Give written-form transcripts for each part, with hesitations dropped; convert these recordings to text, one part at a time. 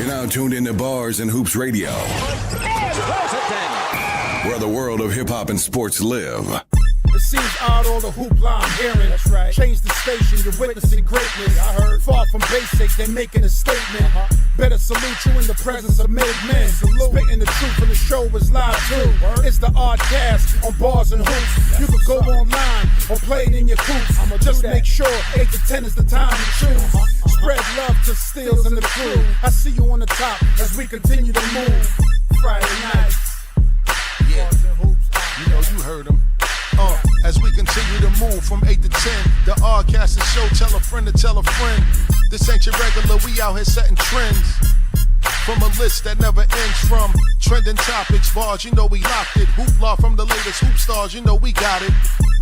You're now tuned into Bars and Hoops Radio, where the world of hip-hop and sports live. It seems odd all the hoopla I'm hearing. That's right. Change the station, you're witnessing greatness. I heard. Far from basic, they're making a statement. Better salute you in the presence of made men. Spitting the truth and the show is live too. It's the odd cast on Bars and Hoops. You can go online or play it in your coops. Just make sure 8 to 10 is the time to choose. Spread love to Steels and the crew. I see you on the top as we continue to move. Friday nights. Yeah. Bars and Hoops. You know, you heard him. As we continue to move from 8 to 10, the Oddcast show, tell a friend to tell a friend. This ain't your regular, we out here setting trends. From a list that never ends, from trending topics, bars, you know we locked it. Hoopla from the latest hoop stars, you know we got it.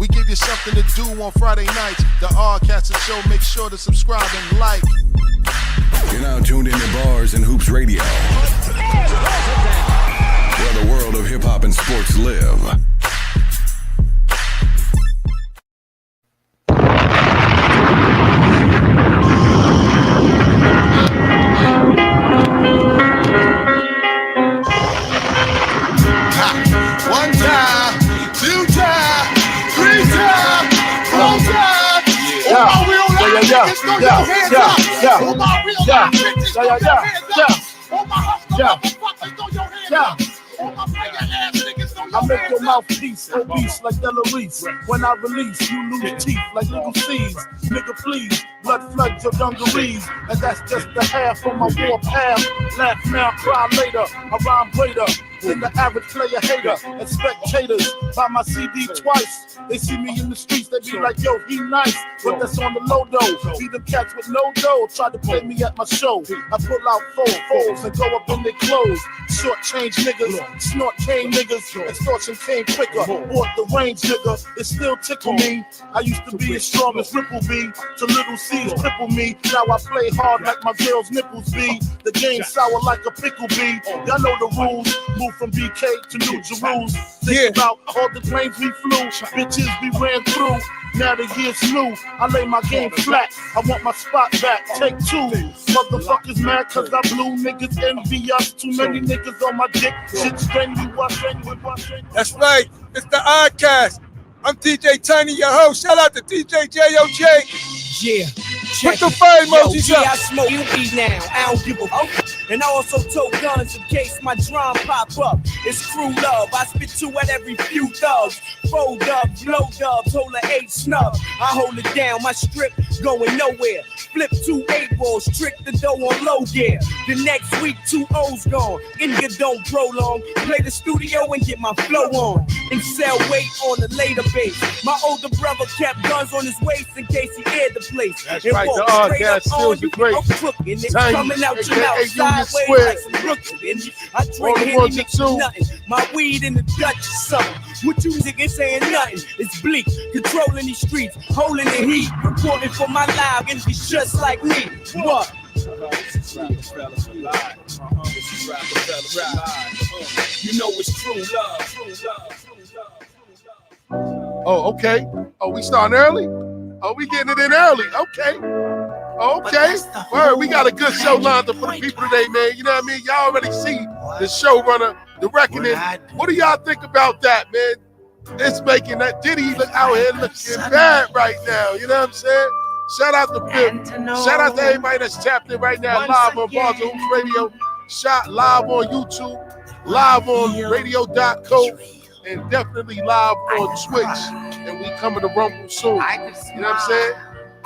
We give you something to do on Friday nights. The Oddcast show, make sure to subscribe and like. You're now tuned into Bars and Hoops Radio, where the world of hip-hop and sports live. I make your mouthpiece obese like Delarice. When I release, you lose teeth like little seeds. Nigga, please, blood floods your dungarees. And that's just the half of my war path. Laugh now, cry later. I rhyme greater than the average player hater. And spectators buy my CD twice. They see me in the streets, they be like, yo, he nice. But that's on the low though. See them cats with no dough try to play me at my show. I pull out folds and go up in their clothes. Short change niggas, snort cane niggas, extortion came quicker. Bought the range nigga, it still tickle me. I used to be as strong as Ripple B, to little C's cripple me. Now I play hard like my girl's nipples be. The game sour like a pickle bee. Y'all know the rules. Move from BK to New Jerusalem. Think about all the planes we flew, bitches we ran through. Now the year's new, I lay my game flat. I want my spot back, take 2. Motherfuckers mad cause I blew, niggas envy us. Too many niggas on my dick, shit strangely watching. That's right, it's the Oddcast. I'm DJ Tiny, your host. Shout out to DJ JOJ. Yeah. Put the fire emojis up. I smoke weed now, I don't give a fuck. And I also tote guns in case my drum pop up. It's crew love, I spit 2 at every few thugs. 4 dubs, low dubs, hold a 8 snub. I hold it down, my strip going nowhere. Flip 2 8 balls, trick the dough on low gear. The next week 2 O's gone, India don't prolong. Play the studio and get my flow on. And sell weight on the later base. My older brother kept guns on his waist in case he aired the place. That's and right, the Oddcast still the great. Coming out your mouth sideways like some Brooklyn. I drink Henny, mix nothing. My weed in the Dutch or something. What you niggas saying nothing? It's bleak, controlling these streets, holding the heat, reporting for my live, and it's just like me. What? You know it's true love. Oh, okay. Oh, we starting early? Oh, we getting it in early. Okay. Okay. Word, we got a good show lined up for the people today, man. You know what I mean? Y'all already see the showrunner, the reckoning. What do y'all think about that, man? It's making that Diddy look out here looking bad right now. You know what I'm saying? Shout out to Bill. Shout out to everybody that's tapped in right now, live on Bars and Hoops Radio. Shot live on YouTube, live on radio.co, and definitely live on Twitch. And we coming to Rumble soon. You know what I'm saying?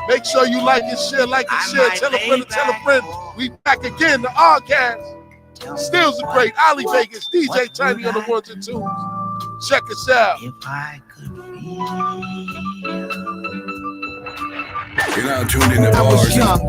Make sure you like and share, Tell a friend to tell a friend. We back again, the Oddcast. Stills are great. Ali Vegas, DJ Tiny on the 1s and 2s. Check us out. If I could be. You're now tuned into I Bars. was young,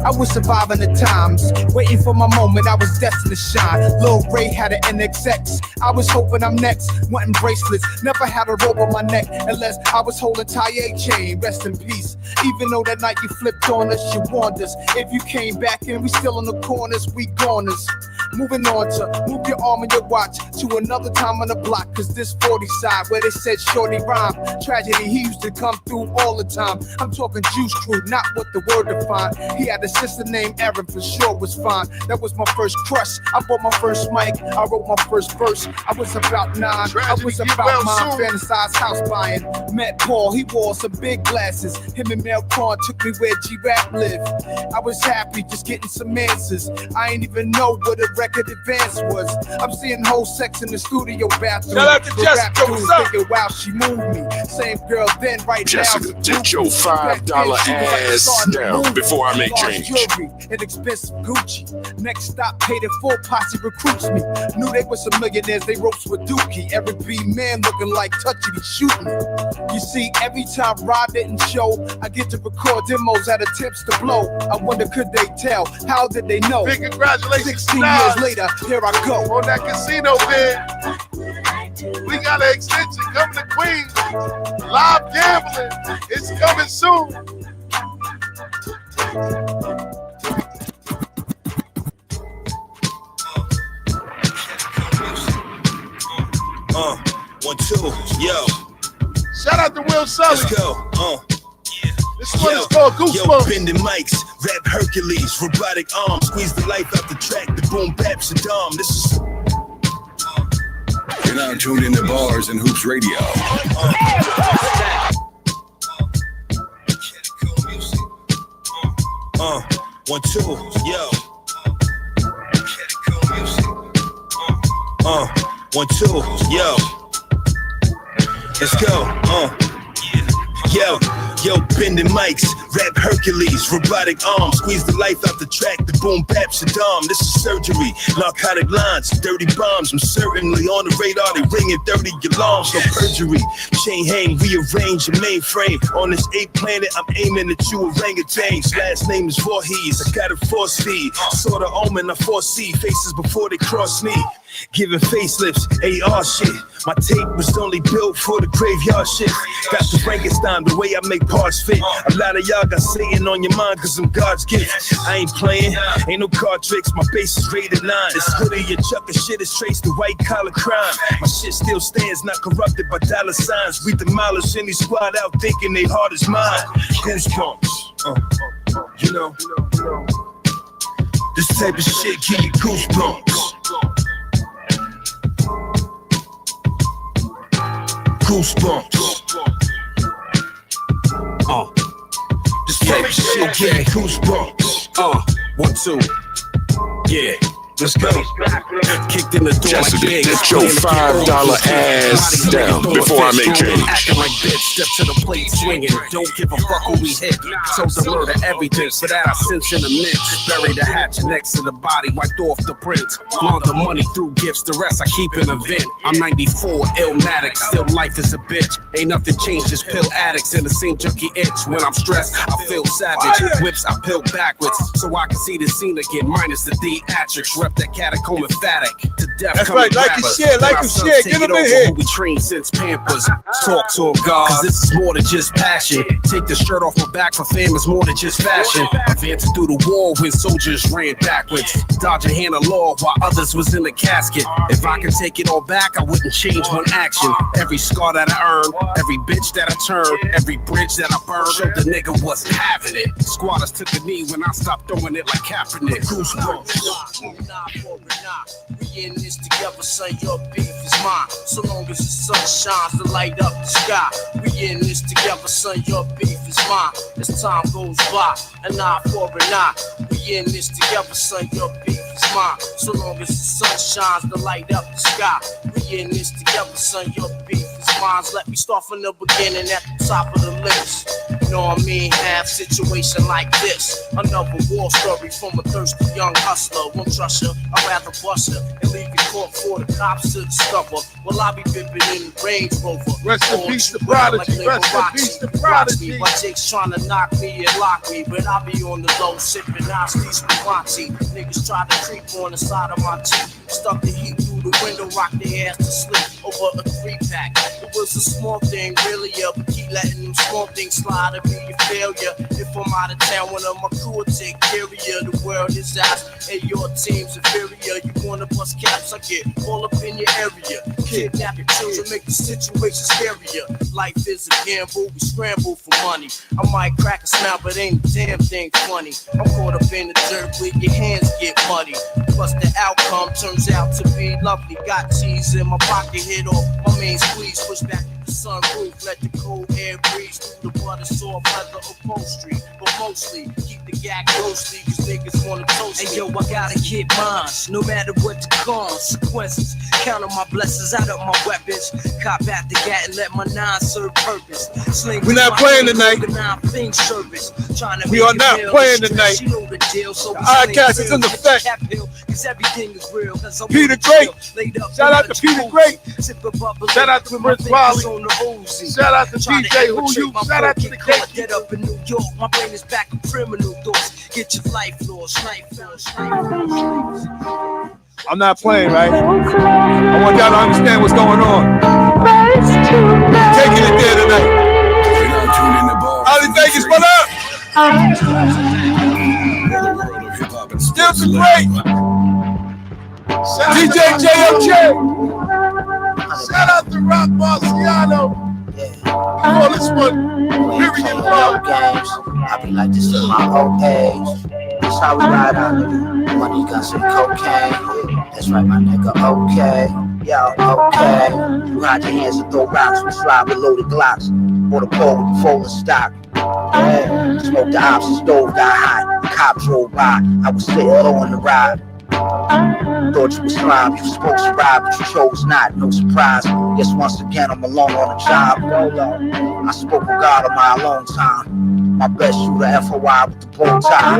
I was surviving the times, waiting for my moment, I was destined to shine. Lil Ray had an NXX, I was hoping I'm next. Wanting bracelets, never had a rope on my neck, unless I was holding Taye chain, rest in peace. Even though that night you flipped on us, you warned us. If you came back and we still in the corners, we goners. Moving on to move your arm and your watch to another time on the block, cause this 40 side where they said shorty rhyme. Tragedy, he used to come through all the time. I'm talking Juice Crew, not what the word defined. He had a sister named Erin, for sure was fine. That was my first crush. I bought my first mic, I wrote my first verse. I was about 9, I was about my fantasized house buying. Met Paul, he wore some big glasses. Him and Mel Korn took me where G-Rap lived. I was happy just getting some answers. I ain't even know what a record advance was. I'm seeing whole sex in the studio bathroom. Shout out to The Jessica, rap dude what's up? thinking, wow, she moved me. Same girl then, right Jessica, now. get your $5 ass down before I make change. Jewelry and expensive Gucci. Next stop, paid in full, posse recruits me. Knew they were some millionaires, they ropes with Dookie. Every B-man looking like Touchy, he shooting me. You see, every time Rod didn't show, I get to record demos at attempts to blow. I wonder, could they tell? How did they know? Big congratulations 16 to years Nas later, here I go. on that casino bid. We got an extension coming to Queens. Live gambling. It's coming soon. One, two, yo. Shout out to Will Sully. Let's go. This one is called Yo, Goosebumps. bending mics, rap Hercules, robotic arms, squeeze the life out the track, the boom bap Saddam. This is You're now tuned into Bars and Hoops Radio. 1, 2, yo. 1, 2, yo. Let's go. Yo, bending mics, rap Hercules, robotic arms, squeeze the life out the track, the boom bap Saddam. This is surgery, narcotic lines, dirty bombs. I'm certainly on the radar, they ringing 30 alarms, no perjury. Chain hang, rearrange your mainframe. On this 8th planet, I'm aiming at you orangutans. Last name is Voorhees, I got a force feed. Saw the omen, I foresee faces before they cross me. Giving facelifts, AR shit. My tape was only built for the graveyard shit. Got the Frankenstein, the way I make parts fit. A lot of y'all got Satan on your mind cause I'm God's gift. I ain't playing, ain't no card tricks. My base is rated 9. This hoodie and chucker shit is traced to white collar crime. My shit still stands, not corrupted by dollar signs. We demolish any squad out thinking they hard as mine. Goosebumps, you know. This type of shit give you goosebumps. Goosebumps. This type of shit give me goosebumps. 1, 2. Yeah. Let's go. Kicked in the door Jessica, like get your $5 ass down before I make change. Acting like bitch, step to the plate swinging. Don't give a fuck who we hit. Told the murder everything. For that I sense in the mix. Bury the hatchet next to the body, wiped off the prints. Flaunt the money through gifts, the rest I keep in a vent. I'm 94, illmatic, still life is a bitch. Ain't nothing changed, just pill addicts in the same junkie itch. When I'm stressed, I feel savage. Whips I pill backwards, so I can see the scene again. Minus the theatrics, rep that catacomb emphatic. To death. That's right, like and share, like and share. Get them in here. We trained since Pampers. Talk to a God, cause this is more than just passion. Take the shirt off my back for fame is more than just fashion. Advancing through the war when soldiers ran backwards. Dodging hand of law while others was in the casket. If I could take it all back, I wouldn't change one action. Every scar that I earned, every bitch that I turned, every bridge that I burned, showed the nigga wasn't having it. Squatters took a knee when I stopped throwing it like Kaepernick. Goosebumps. We in this together, son, your beef is mine. So long as the sun shines to light up the sky. We in this together, son, your beef is mine. As time goes by, an eye for an eye. We in this together, son, your beef is mine. So long as the sun shines to light up the sky. We in this together, son, your beef is mine. Let me start from the beginning at the top of the list. You know what I mean? Have situation like this. Another war story from a thirsty young hustler. Won't trust her, I'd rather bust her and leave you caught for the cops to discover. Well, I be bipping in the Range Rover. Rest in peace, the prodigy. Rest in peace, the prodigy. My chicks trying to knock me and lock me, but I be on the low sipping Nazis with Monty. Niggas try to creep on the side of my teeth. Stuck the heat through the window, rock their ass to sleep over a 3-pack. It was a small thing, really, but keep letting them small things slide and be a failure. If I'm out of town, one of my crew will take care of you. The world is ours, and your team's inferior. You wanna bust caps, I get all up in your area. Kidnap your children, make the situation scarier. Life is a gamble, we scramble for money. I might crack a smile, but ain't a damn thing funny. I'm caught up in the dirt where your hands get muddy. Plus the outcome turns out to be lovely. Got cheese in my pocket, hit off my main squeeze, push back the sunroof, let the cold air breeze through the butter soft leather upholstery. But mostly keep the gag ghostly, cause niggas wanna toast me. Hey yo, I gotta get mine, no matter what the consequences. Count on my blessings, out of my weapons. Cop at the gat and let my nine serve purpose. Sling We're not playing tonight. We are not playing tonight. The Oddcast is in effect. Peter Great. Shout out to Peter Great. Shout out to Prince Wally. Shout out to DJ Who You. Shout out to the Get up in New York, my brain is back in criminal thoughts. Get your life lost, I'm not playing, right? I want y'all to understand what's going on. Taking it there tonight. You're now tuned in to bars. Out in Vegas, what up? The world of hip hop and Still sports be live. great. DJ JOJ. Shout out to Rock Marciano. Oh, this one, period love. Games. I be like, this is my old age. That's how we ride out, nigga. Money, guns, and cocaine. That's right, my nigga, okay. Yo, okay. You hide your hands and throw rocks. We slide with loaded Glocks. Bought a pole with the folding stock. Yeah. Smoked the ops, the stove got hot. The cop drove by. I was sitting low on the ride. Thought you was slime, you supposed to ride, but you chose not. No surprise. Guess once again I'm alone on the job. I spoke with God on my alone time. My best shooter, FOI with the bow tie.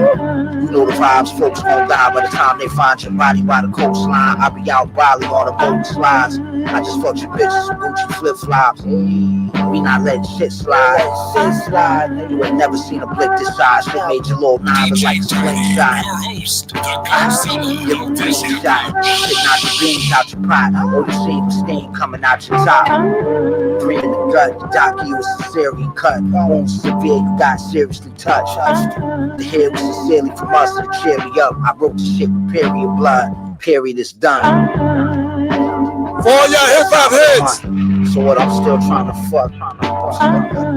You know the vibes, folks gon' die by the time they find your body by the coastline. I be out Bali on the boat slides. I just fucked your bitches with Gucci flip flops. We not letting shit slide. You ain't never seen a blick this size. Shit made your little nine look like a slingshot. Give him a shot. Shitting out the beans out your pot. Or you see the steam coming out your top. 3 in the gut. The docky was sincerely cut. Wounds severe, you got seriously touched. The head was sincerely from us to cheer me up. I wrote the shit with period blood. Period is done. For all y'all hip hop heads. So what I'm still trying to fuck.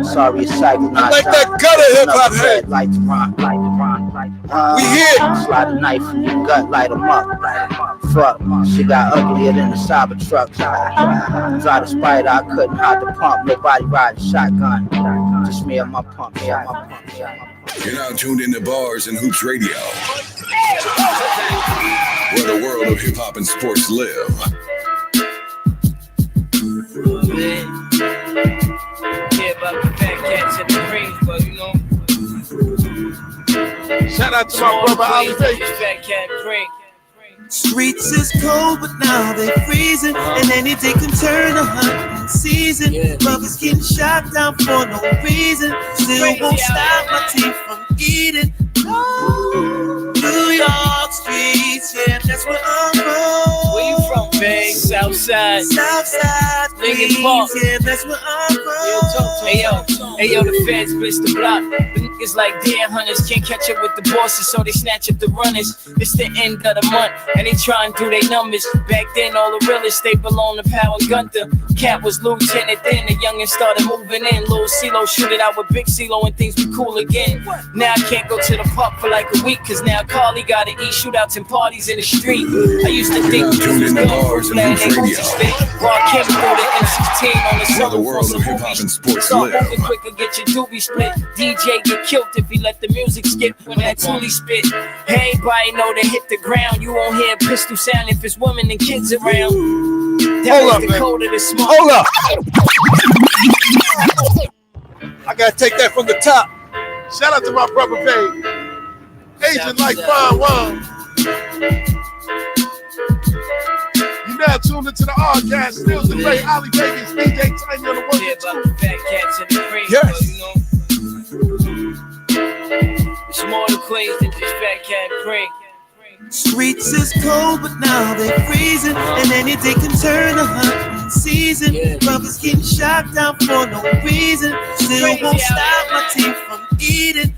Sorry, it's cycle not like that gutter hip hop head. Light the rock. We here. Slide a knife in your gut, light 'em up. Fuck, shit got uglier than the Cybertruck. Try to spider, I couldn't hide the pump. Nobody riding shotgun. Just me and my pump. You're now tuned in to Bars and Hoops Radio, where the world of hip hop and sports live. About the fat cats at the rings, but you know. Shout out to my brother Ali Vegas. Fat cat Frank. Streets is cold, but now they freezing, and anything can turn a hunting season. Brothers getting shot down for no reason. Still won't stop my teeth from eating. New York streets, yeah, that's where I'm from. Where you from, Bay? Southside. Southside, Lincoln Park. yeah, that's where I'm from. Hey yo, the feds blitz the block. The niggas like deer hunters can't catch up with the bosses, so they snatch up the runners. It's the end of the month, and they try and do their numbers. Back then, all the real estate belonged to Power Gunther. Cat was lieutenant then, the youngin' started moving in. Lil CeeLo shoot it out with Big CeeLo and things be cool again. Now I can't go to the park for like a week, cause now Carly gotta eat shootouts and parties in the street. I used to think this was going for playing they movie spit. Raw Kim through the M16 on the Where the summer world for of some hip hop and movies. sports Start live. moving quicker, get your doobie split. DJ get killed if he let the music skip when that toolie spit. Everybody know to hit the ground. You won't hear a pistol sound if it's women and kids around. Hold up, man. Hold up. I gotta take that from the top. Shout out to my brother Bay. Agent like Fine Wine. You now tuned into the Rcast. Stills the Ray, Ali Vegas, DJ Tiny on the one. Yeah, but fat cats in the cream. Yes. You know? It's more to Queens than just fat cat cream. Streets is cold, but now they're freezing, and any day can turn a hunting season. Brothers getting shot down for no reason. Still won't stop my teeth from eating.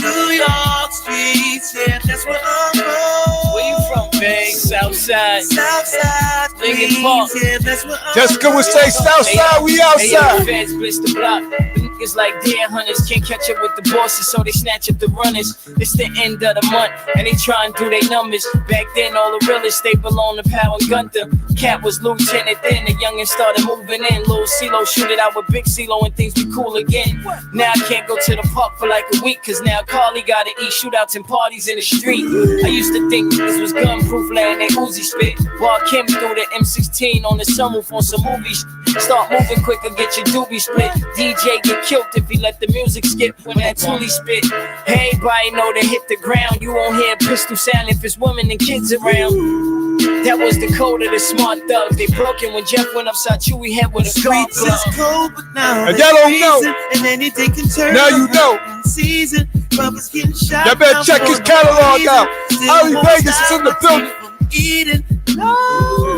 New York streets, yeah, that's where I'm from. Where you from, babe? Southside. Southside, Lincoln Park. yeah, that's where I'm Jessica would say Southside, we Hey, yo, outside. fans blitz the block. The niggas like deer hunters can't catch up with the bosses, so they snatch up the runners. It's the end of the month, and they try and do their numbers. Back then, all the real estate belonged to Power Gunther. Cat was lieutenant then, the youngin' started moving in. Lil CeeLo shoot it out with Big CeeLo and things be cool again. Now I can't go to the park for like a week, cause now Carly gotta eat shootouts and parties in the street. I used to think this was gun-proof, letting they Uzi spit, while Kim threw the M16 on the sunroof on some movies. Start moving quicker, get your doobie split. DJ get killed if he let the music skip when that toolie spit. Everybody know to hit the ground. You won't hear a pistol sound if it's women and kids around. That was the code of the smart thugs. They broken when Jeff went upside Chewy head with a car Streets is cold, but now And they're y'all don't know. freezing, and anything can turn Now you a know. hunting season. Brothers getting shot Y'all better down check for his no catalog reason. out. Still Ali won't Vegas is stop in the my building. teeth from eating. No.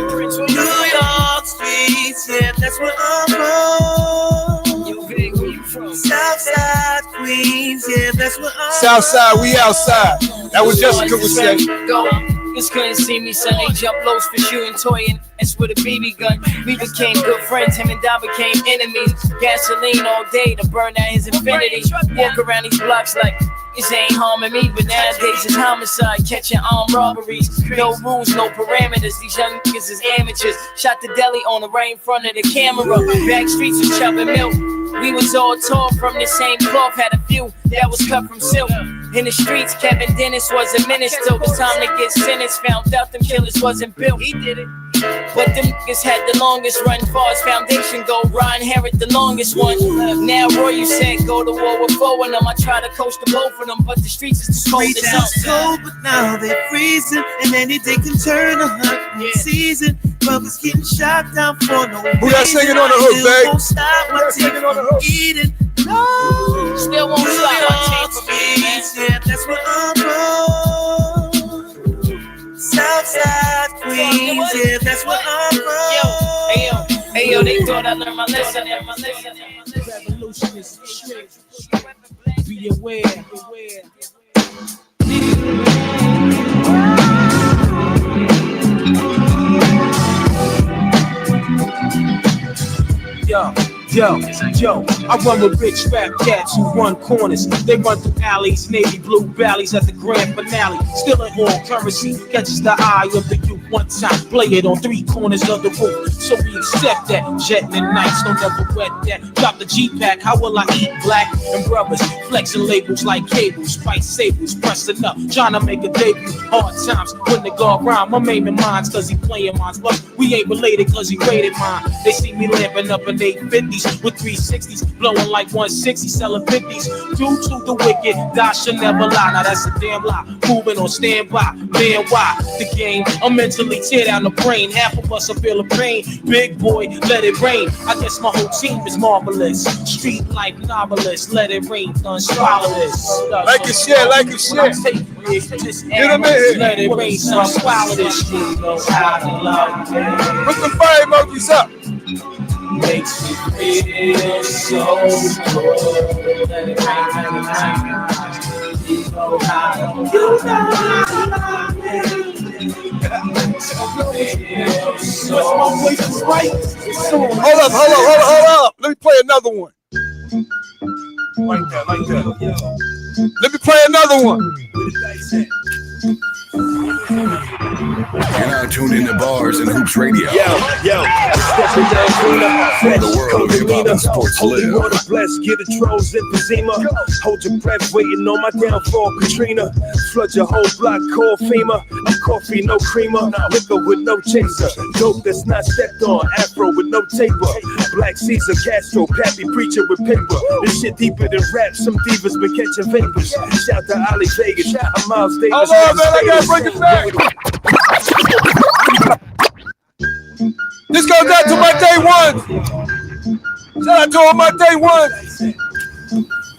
New York streets, yeah, that's where I'm from. You big, where you from? Southside Queens, yeah, that's where I'm Southside, we outside. That was Jessica would say. Go. Niggas couldn't see me, son. They jump lows for shooting toy and that's with a BB gun. We became good friends. Him and Don became enemies. Gasoline all day to burn out his infinity. Walk around these blocks like this ain't harming me, but nowadays it's homicide, catching armed robberies. No rules, no parameters. These young niggas is amateurs. Shot the deli on the right in front of the camera. Back streets was chopping milk. We was all tall from the same cloth. Had a few that was cut from silk. In the streets, Kevin Dennis was a menace till it was time to get sentenced. Found out them killers wasn't built. He did it. But them niggas had the longest run, far as foundation go. Ryan Herod the longest one. Now Roy, you said go to war with four of them. I try to coach the both of them, but the streets is too cold. Streets is cold, but now they're freezing, and any day can turn a hunting season. Brothers getting shot down for no reason. Who that singing on the hook, Still babe? won't stop my teeth from eating. No. Still won't stop my teeth from eating, man. Yeah, that's where I'm from. Southside Queens, yeah, that's where I'm from. Hey yo, they thought I learned my lesson. Revolution is straight. Be aware. Yo, I run with rich rap cats who run corners. They run through alleys, navy blue valleys at the grand finale. Still in all currency, catches the eye of the youth one time. Play it on three corners of the roof, so we accept that. Jetting the nights, don't ever wet that. Drop the G-Pack, how will I eat black? And brothers flexing labels like cables, spice sables, pressing up, trying to make a debut. Hard times when the guard rhyme, I'm aiming mines cause he playing mines. But we ain't related cause he rated mine. They see me lamping up in 850s with 360s, blowing like 160, selling 50s. Due to the wicked, God should never lie. Now that's a damn lie. Moving on standby, man, why? The game, I'm mentally tear down the brain. Half of us are feeling pain. Big boy, let it rain. I guess my whole team is marvelous. Street life novelist, let it rain, done swallow this. Like it shit, like it shit. Get him in here. Let it rain, son, swallow this shit. Knows how to love it. Put the fire emojis up. Makes me feel so good. Let it rain, let it rain. You know how to love it. Hold up. Let me play another one. Like that. Let me play another one. You're now tuned into Bars and Hoops Radio. Yo, stepping down cleaner, Where the world of hip-hop and sports holy live. water blessed, get a trolls emphysema. Hold your breath, waiting on my downfall, Katrina. Flood your whole block, call FEMA. I'm coffee, no creamer, liquor with no chaser. Dope that's not stepped on, afro with no taper. Black Caesar, Castro, Pappy, preacher with paper. This shit deeper than rap, some divas been catching vapors. Shout to Ali Vegas, I'm Miles Davis. Hold on, man, I gotta bring it back. This goes out to my day one. Shout out to all my day ones.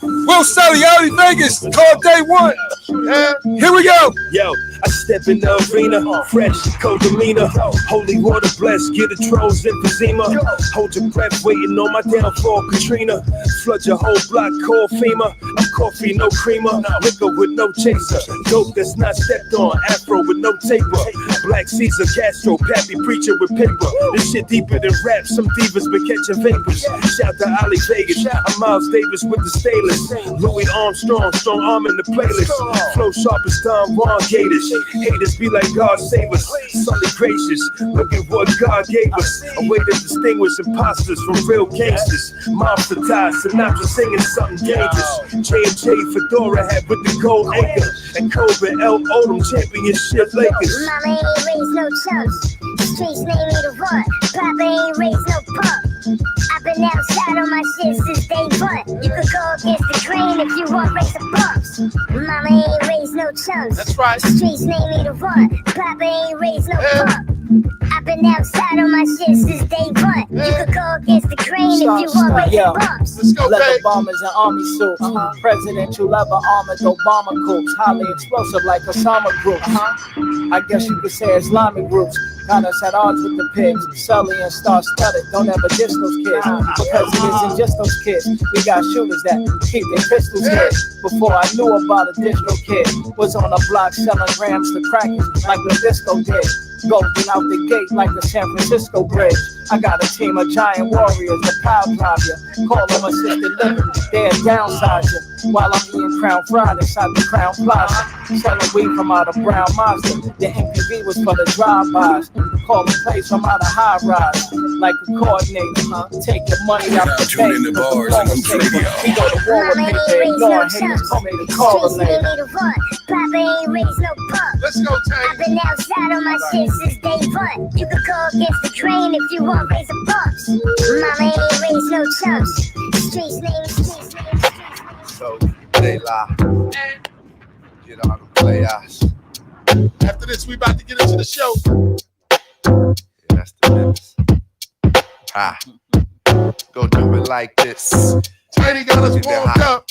Will Sully, Early Vegas, call day one. Here we go. Yo, I step in the arena, fresh, cold demeanor. Holy water blessed, get the trolls emphysema. Hold your breath, waiting on my downfall, Katrina. Flood your whole block, call FEMA. I'm coffee, no creamer. Liquor with no chaser. Dope that's not stepped on, afro with no taper. Black Caesar, Castro, Pappy preacher with paper. This shit deeper than rap, some divas been catching vapors. Shout to Ali Vegas, I'm Miles Davis with the stainless. Louis Armstrong, strong arm in the playlist. Flow sharp as Don Juan Gators. Haters be like God save us. Sully gracious, look at what God gave us. A way to distinguish imposters from real gangsters. Mobster ties, Sinatra singing something dangerous. J&J Fedora hat with the gold anchor. And Kobe L. Odom championship Lakers. Mama ain't raised no chumps. Streets name me the run. Papa ain't raised no pump. I've been outside on my shit since day one. You could go against the grain if you want raise the bumps. Mama ain't raised no chumps. That's right. Streets name me the run. Papa ain't raised no pump. I've been outside on my shit since day one. You could go against the grain if you want raise the bumps. Let's go, Leather babe. bombers and army suits. Presidential leather armored Obama coups. Highly explosive like Osama groups. I guess you could say Islamic groups. Got us at odds with the pigs. Sully and Star Studded. Don't ever diss those kids. Because it isn't just those kids. We got shooters that keep their pistols hid. Before I knew about a digital kid. Was on a block selling grams to crackers like the disco did. Golden out the gate like the San Francisco Bridge. I got a team of giant warriors that pile drive you. Call them assisted living. They're downsize you. While I'm eating Crown Fried inside the Crown Plaza. Selling weed from out of Brown Mazda. The MPV was for the drive-bys. Calling plays from out of high rise. Like a coordinator. Take your money out the Tune in bank. to bars and hoops radio. We go to war with people. They ignore haters. Call me the caller Streets name later. me the run. Papa ain't raised no pump. Let's go, I've Tank. been outside on my shit since day one. You could go against the grain if you want raise the bumps. Mama ain't raised no chumps. Streets name. So they lie. Get on the playoffs. After this, we about to get into the show. Yeah, that's the business. Go do it like this. Tiny got us warmed up.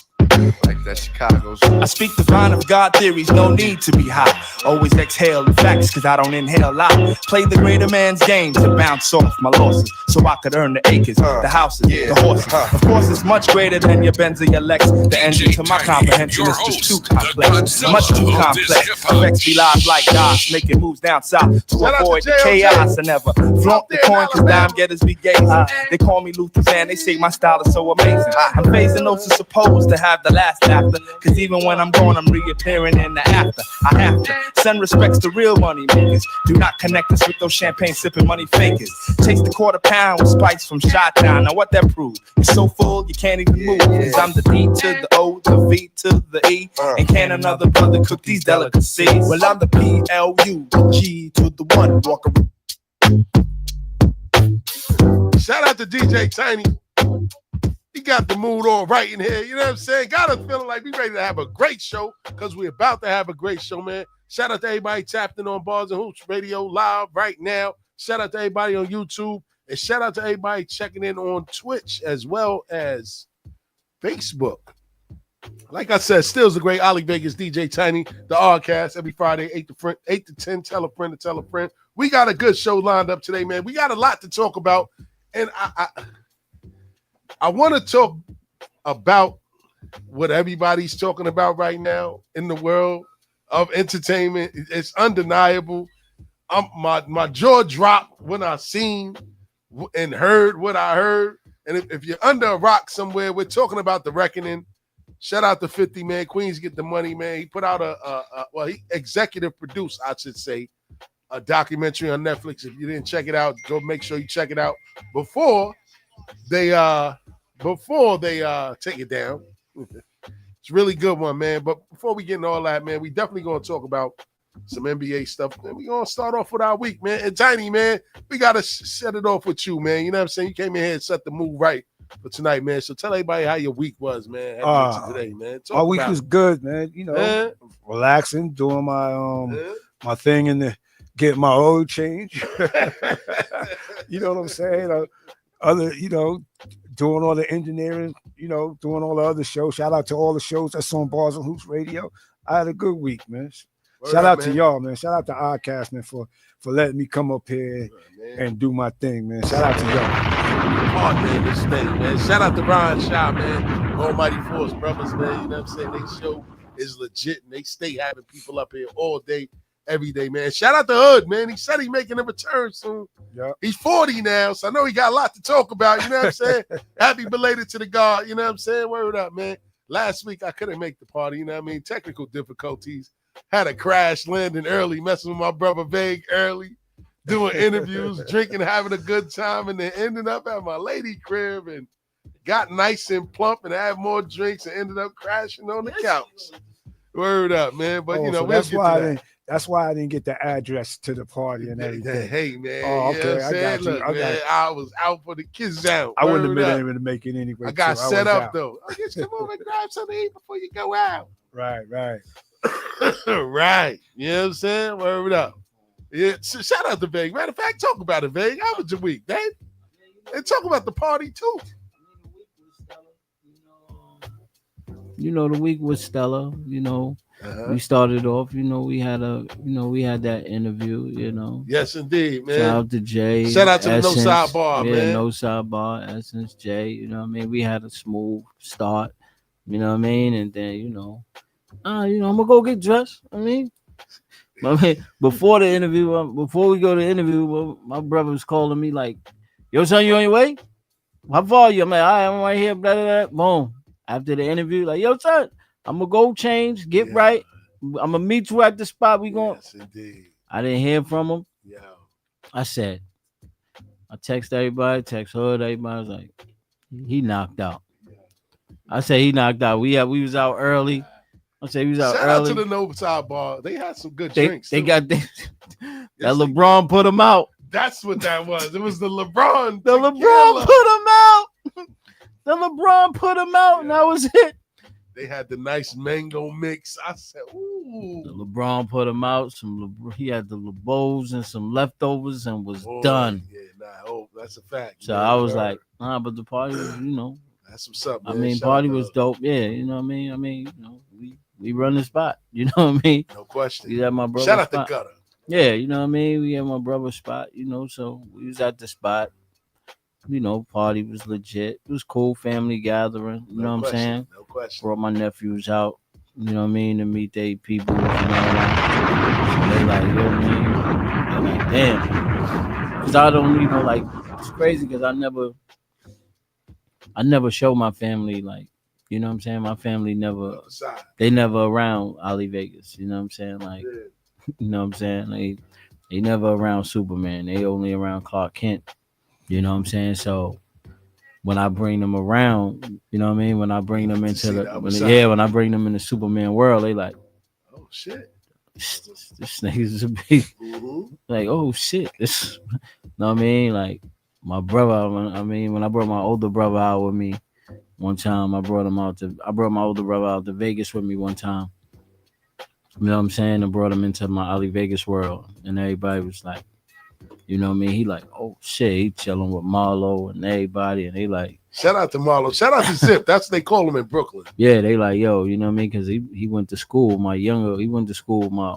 Like that Chicago's. I speak divine of God theories, no need to be high. Always exhale the facts, cause I don't inhale loud. Play the greater man's game to bounce off my losses, so I could earn the acres, the houses, the horses. Of course, it's much greater than your Benz or your Lex. The engine to my comprehension is just too complex, much too complex. Effects be live like dots, making moves down south to avoid the chaos. I never flaunt the coin, cause dime getters be gazing. They call me Luther Van, they say my style is so amazing. I'm phasing those who supposed to have the last after, cause even when I'm gone, I'm reappearing in the after. I have to send respects to real money makers. Do not connect us with those champagne sipping money fakers. Chase the quarter pound with spikes from Shot-Town. Now what that proves? It's so full you can't even move. Cause I'm the D to the O, the V to the E. And can another brother cook these delicacies? Well, I'm the PLU, the G to the one. Walk around. Shout out to DJ Tiny. He got the mood all right in here. You know what I'm saying? Got us feeling like we ready to have a great show because we're about to have a great show, man. Shout out to everybody tapped in on Bars and Hoops Radio live right now. Shout out to everybody on YouTube. And shout out to everybody checking in on Twitch as well as Facebook. Like I said, still's the great Ali Vegas, DJ Tiny, the Rcast every Friday, 8 to 10. Tell a friend to tell a friend. We got a good show lined up today, man. We got a lot to talk about. And I want to talk about what everybody's talking about right now in the world of entertainment. It's undeniable. My jaw dropped when I seen and heard what I heard. And if you're under a rock somewhere, we're talking about The Reckoning. Shout out to 50, man. Queens Get the Money, man. He put out he executive produced, I should say, a documentary on Netflix. If you didn't check it out, go make sure you check it out before they take it down. It's a really good one, man. But before we get into all that, man, we definitely going to talk about some NBA stuff. And we're going to start off with our week, man. And Tiny, man, we got to set it off with you, man. You know what I'm saying? You came in here and set the mood right for tonight, man. So tell everybody how your week was, man. Today, man. My week was good, man. You know, relaxing, doing my my thing in the get my oil change. You know what I'm saying? Other, doing all the engineering, doing all the other shows. Shout out to all the shows that's on Bars and Hoops Radio. I had a good week, man. Shout out to y'all, man. Shout out to Oddcast, man, for letting me come up here and do my thing, man. Shout out to y'all. Hard man, this thing, man. Shout out to Ron Shaw, man. Almighty Force Brothers, man. You know what I'm saying? They show is legit and they stay having people up here all day, every day, man. Shout out to Hood, man. He said he's making a return soon. Yep. He's 40 now, so I know he got a lot to talk about. You know what I'm saying? Happy belated to the God. You know what I'm saying? Word up, man. Last week I couldn't make the party. You know what I mean? Technical difficulties. Had a crash landing early, messing with my brother Vague early, doing interviews, drinking, having a good time, and then ending up at my lady crib and got nice and plump and had more drinks and ended up crashing on the couch. Word up, man. But you know, so that's why I didn't get the address to the party and everything. Hey, man. Oh, okay. You know what I'm saying? Look, man, I was out for the kids out. I wouldn't have been able to make it anyway. I got set up, though. I guess come over and grab something to eat before you go out. Right. Right. You know what I'm saying? Word up. Yeah. So shout out to Vague. Matter of fact, talk about it, Vague. How was your week, man? And talk about the party, too. The week was stellar. We started off. We had that interview. Yes, indeed, man. Shout out to Jay. Shout out to Essence. the No Sidebar, man. No Sidebar, Essence, Jay. We had a smooth start. You know what I mean? And then I'm gonna go get dressed. Before the interview, before we go to the interview, my brother was calling me like, "Yo, son, you on your way? How far are you?" I'm like, I'm right here. Blah, blah, blah. Boom. After the interview, like, "Yo, son, I'm gonna go change, get right. I'm gonna meet you at the spot we going." Yes, indeed. I didn't hear from him. Yeah. I text everybody, text Hood, everybody. I was like, he knocked out. I said he knocked out. We was out early. I said he was out Shout early. out to the No Sidebar. They had some good They drinks. got that LeBron put him out. That's what that was. It was the LeBron. The LeBron put him out. The LeBron put him out, and that was it. They had the nice mango mix. I said, ooh. The LeBron put him out. He had the LeBeaus and some leftovers and was done. Yeah, that's a fact. So I was like, but the party was, That's what's up, man. I mean, party was dope. Yeah, you know what I mean? We run the spot. You know what I mean? No question. We had my brother. Shout out to Gutter. Yeah, you know what I mean? We had my brother's spot, so we was at the spot. Party was legit. It was cool, family gathering. You know what I'm saying? No question. Brought my nephews out, you know what I mean, to meet their people. You know that. So they like, yo, man. They're like, damn. Because I don't, it's crazy because I never show my family, you know what I'm saying? My family they never around Ali Vegas. You know what I'm saying? You know what I'm saying? They never around Superman. They only around Clark Kent. You know what I'm saying? So when I bring them around, you know what I mean? When I bring them into when I bring them in the Superman world, they like, oh shit. This nigga's a big like, oh shit. This know what I mean? Like my brother, when I brought my older brother out with me one time, I brought my older brother out to Vegas with me one time. You know what I'm saying? I brought him into my Ali Vegas world. And everybody was like, you know what I mean? He like, oh shit, he chilling with Marlo and everybody, and they like, shout out to Marlo, shout out to Zip. That's what they call him in Brooklyn. Yeah, they like, yo, you know what I mean? Because he went to school. He went to school with my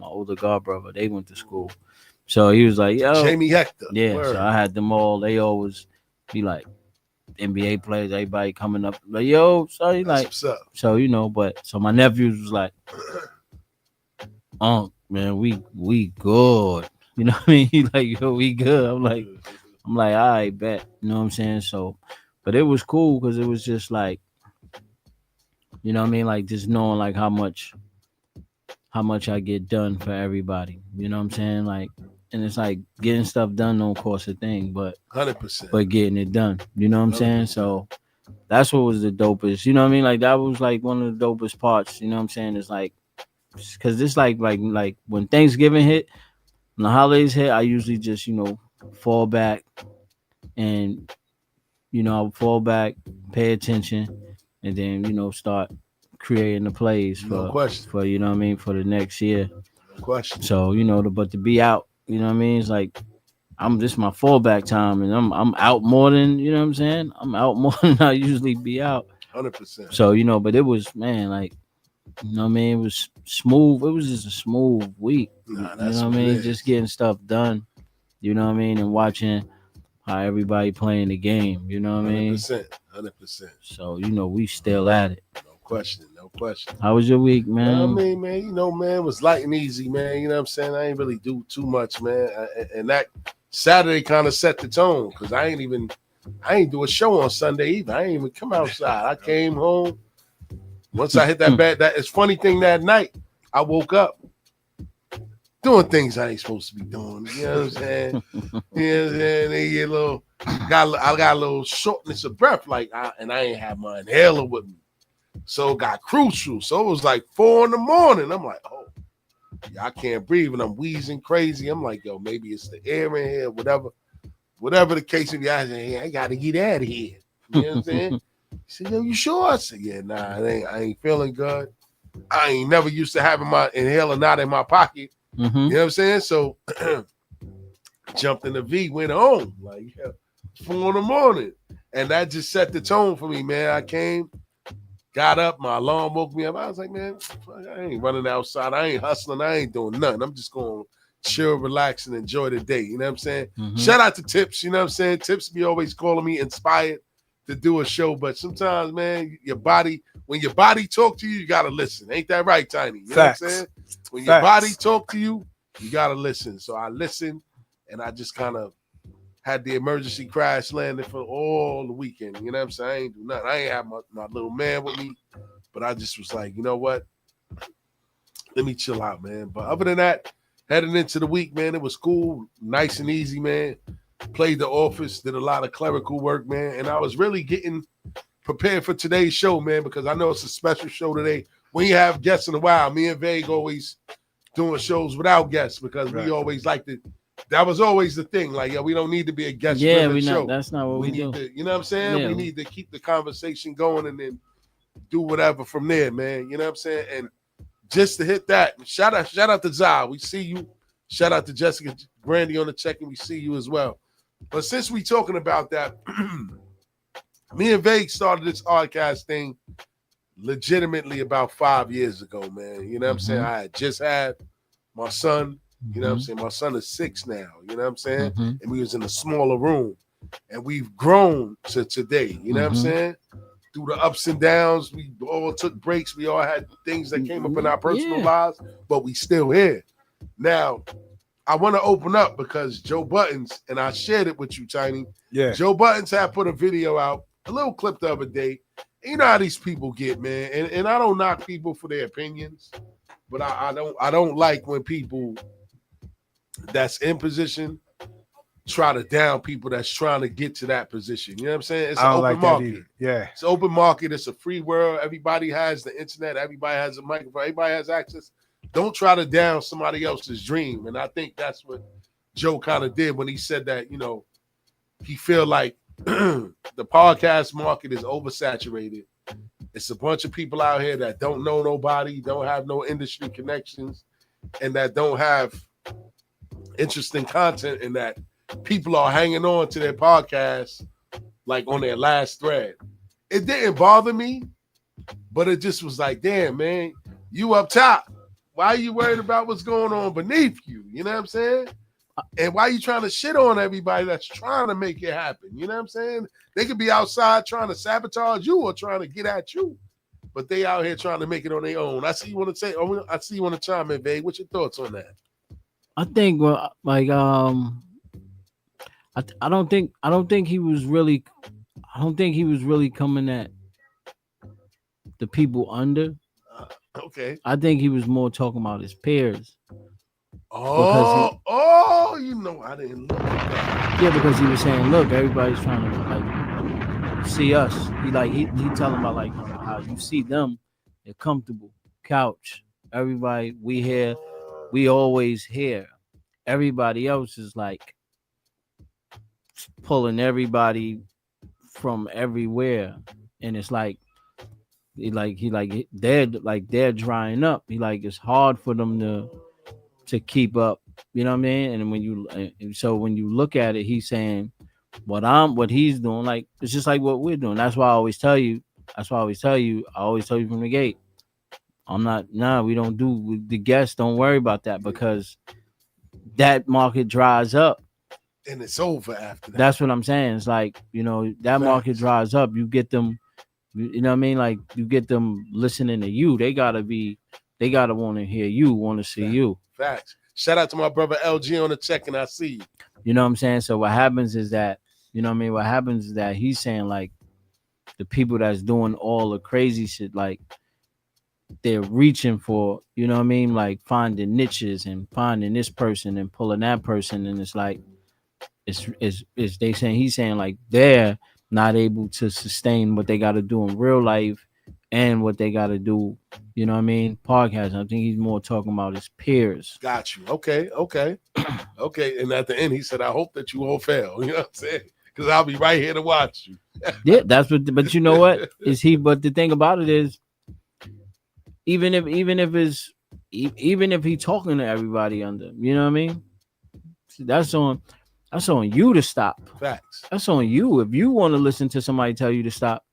older god brother. They went to school, so he was like, yo, Jamie Hector. Yeah, Word. so I had them all. They always be like, NBA players, everybody coming up, like, yo, so he like, what's up. So but so my nephews was like, man, we good. You know what I mean? He like, yo, we good. I'm like, all right, bet. You know what I'm saying? So, but it was cool because it was just like, you know what I mean? Like just knowing like how much I get done for everybody. You know what I'm saying? Like, and it's like getting stuff done don't cost a thing, but 100%. But getting it done. You know what I'm saying? So that's what was the dopest. You know what I mean? Like that was like one of the dopest parts. You know what I'm saying? It's like, because it's like when Thanksgiving hit. When the holidays hit, I usually just, fall back and, I would fall back, pay attention, and then, start creating the plays for you know what I mean, for the next year. No question. So, but to be out, you know what I mean? It's like, this my fallback time, and I'm out more than, you know what I'm saying. I'm out more than I usually be out. 100%. So, you know, but it was, man, like, you know what I mean? It was smooth. It was just a smooth week. Nah, you that's know what what I it mean? is. Just getting stuff done. You know what I mean? And watching how everybody playing the game. You know what I mean? 100%. So, you know, we still at it. No question. How was your week, man? I mean, man, you know, man, it was light and easy, man. You know what I'm saying? I ain't really do too much, man. And that Saturday kind of set the tone because I ain't do a show on Sunday either. I ain't even come outside. I came home. Once I hit that bed, it's funny thing that night, I woke up doing things I ain't supposed to be doing. You know what I'm saying? You know what I'm saying? They get a little, I got a little shortness of breath, and I ain't have my inhaler with me. So it got crucial. So it was like 4 a.m. I'm like, oh, yeah, I can't breathe, and I'm wheezing crazy. I'm like, yo, maybe it's the air in here, whatever the case of I got to get out of here. You know what I'm saying? He said, yo, you sure? I said, yeah, nah, I ain't feeling good. I ain't never used to having my inhaler not in my pocket. Mm-hmm. You know what I'm saying? So jumped in the V, went home, like 4 a.m. And that just set the tone for me, man. I came, got up, my alarm woke me up. I was like, man, I ain't running outside. I ain't hustling. I ain't doing nothing. I'm just going to chill, relax, and enjoy the day. You know what I'm saying? Mm-hmm. Shout out to Tips. You know what I'm saying? Tips be always calling me inspired to do a show. But sometimes, man, when your body talk to you, you got to listen. Ain't that right, Tiny? You know what I'm saying? When your body talk to you, you got to listen. So I listened, and I just kind of had the emergency crash landing for all the weekend. You know what I'm saying? I ain't do nothing. I ain't have my little man with me, but I just was like, you know what? Let me chill out, man. But other than that, heading into the week, man, it was cool, nice and easy, man. Played the office, did a lot of clerical work, man, and I was really getting prepared for today's show, man, because I know it's a special show today. We have guests in a while. Me and Vague always doing shows without guests because we always like to. That was always the thing. Like, we don't need to be a guest driven show. That's not what we need do. to, you know what I'm saying? Yeah. We need to keep the conversation going and then do whatever from there, man. You know what I'm saying? And just to hit that, shout out to Zah. We see you. Shout out to Jessica Brandy on the check, and we see you as well. But since we talking about that, me and Vague started this podcast thing legitimately about 5 years ago, man. You know what I'm saying? I had just had my son. You know what I'm saying? My son is 6 now. You know what I'm saying? And we was in a smaller room. And we've grown to today. You know what I'm saying? Through the ups and downs, we all took breaks. We all had things that came up in our personal lives, but we still here. Now, I want to open up because Joe Buttons, and I shared it with you, Tiny. Yeah. Joe Buttons had put a video out, a little clip the other day. You know how these people get, man. And I don't knock people for their opinions, but I don't like when people that's in position try to down people that's trying to get to that position. You know what I'm saying? It's an open market. Yeah. It's an open market. It's a free world. Everybody has the internet. Everybody has a microphone. Everybody has access. Don't try to down somebody else's dream. And I think that's what Joe kind of did when he said that, you know, he feel like the podcast market is oversaturated. It's a bunch of people out here that don't know nobody, don't have no industry connections, and that don't have interesting content, and that people are hanging on to their podcasts like on their last thread. It didn't bother me, but it just was like, damn, man, you up top. Why are you worried about what's going on beneath you? You know what I'm saying? And why are you trying to shit on everybody that's trying to make it happen? You know what I'm saying? They could be outside trying to sabotage you or trying to get at you, but they out here trying to make it on their own. I see you want to say, I see you want to chime in, Vague. What's your thoughts on that? I think, like, I don't think he was really coming at the people under. Okay. I think he was more talking about his peers. You know, I didn't look at that. Yeah, because he was saying, look, everybody's trying to like see us. He telling about like how you see them, they're comfortable, couch. Everybody, we here, we always here. Everybody else is like pulling everybody from everywhere, and it's like they're drying up. It's hard for them to keep up You know what I mean? And when you look at it, he's saying what he's doing, like it's just like what we're doing. That's why I always tell you. I always tell you from the gate. We don't do the guests. Don't worry about that because that market dries up. And it's over after that. That's what I'm saying. It's like, that market dries up. You get them, you know what I mean? Like you get them listening to you. They gotta want to hear you, want to see you. Facts. Shout out to my brother LG on the check, and I see you. You know what I'm saying? So what happens is that, what happens is that he's saying like the people that's doing all the crazy shit, like they're reaching for, like finding niches and finding this person and pulling that person, and it's like he's saying like they're not able to sustain what they got to do in real life and what they got to do, podcast. I think he's more talking about his peers. Got you. Okay. And at the end, he said, I hope that you all fail. You know what I'm saying? Because I'll be right here to watch you. Yeah, that's what. But you know what is he? But the thing about it is, even if he talking to everybody under, you know what I mean? That's on you to stop. Facts. That's on you. If you want to listen to somebody tell you to stop,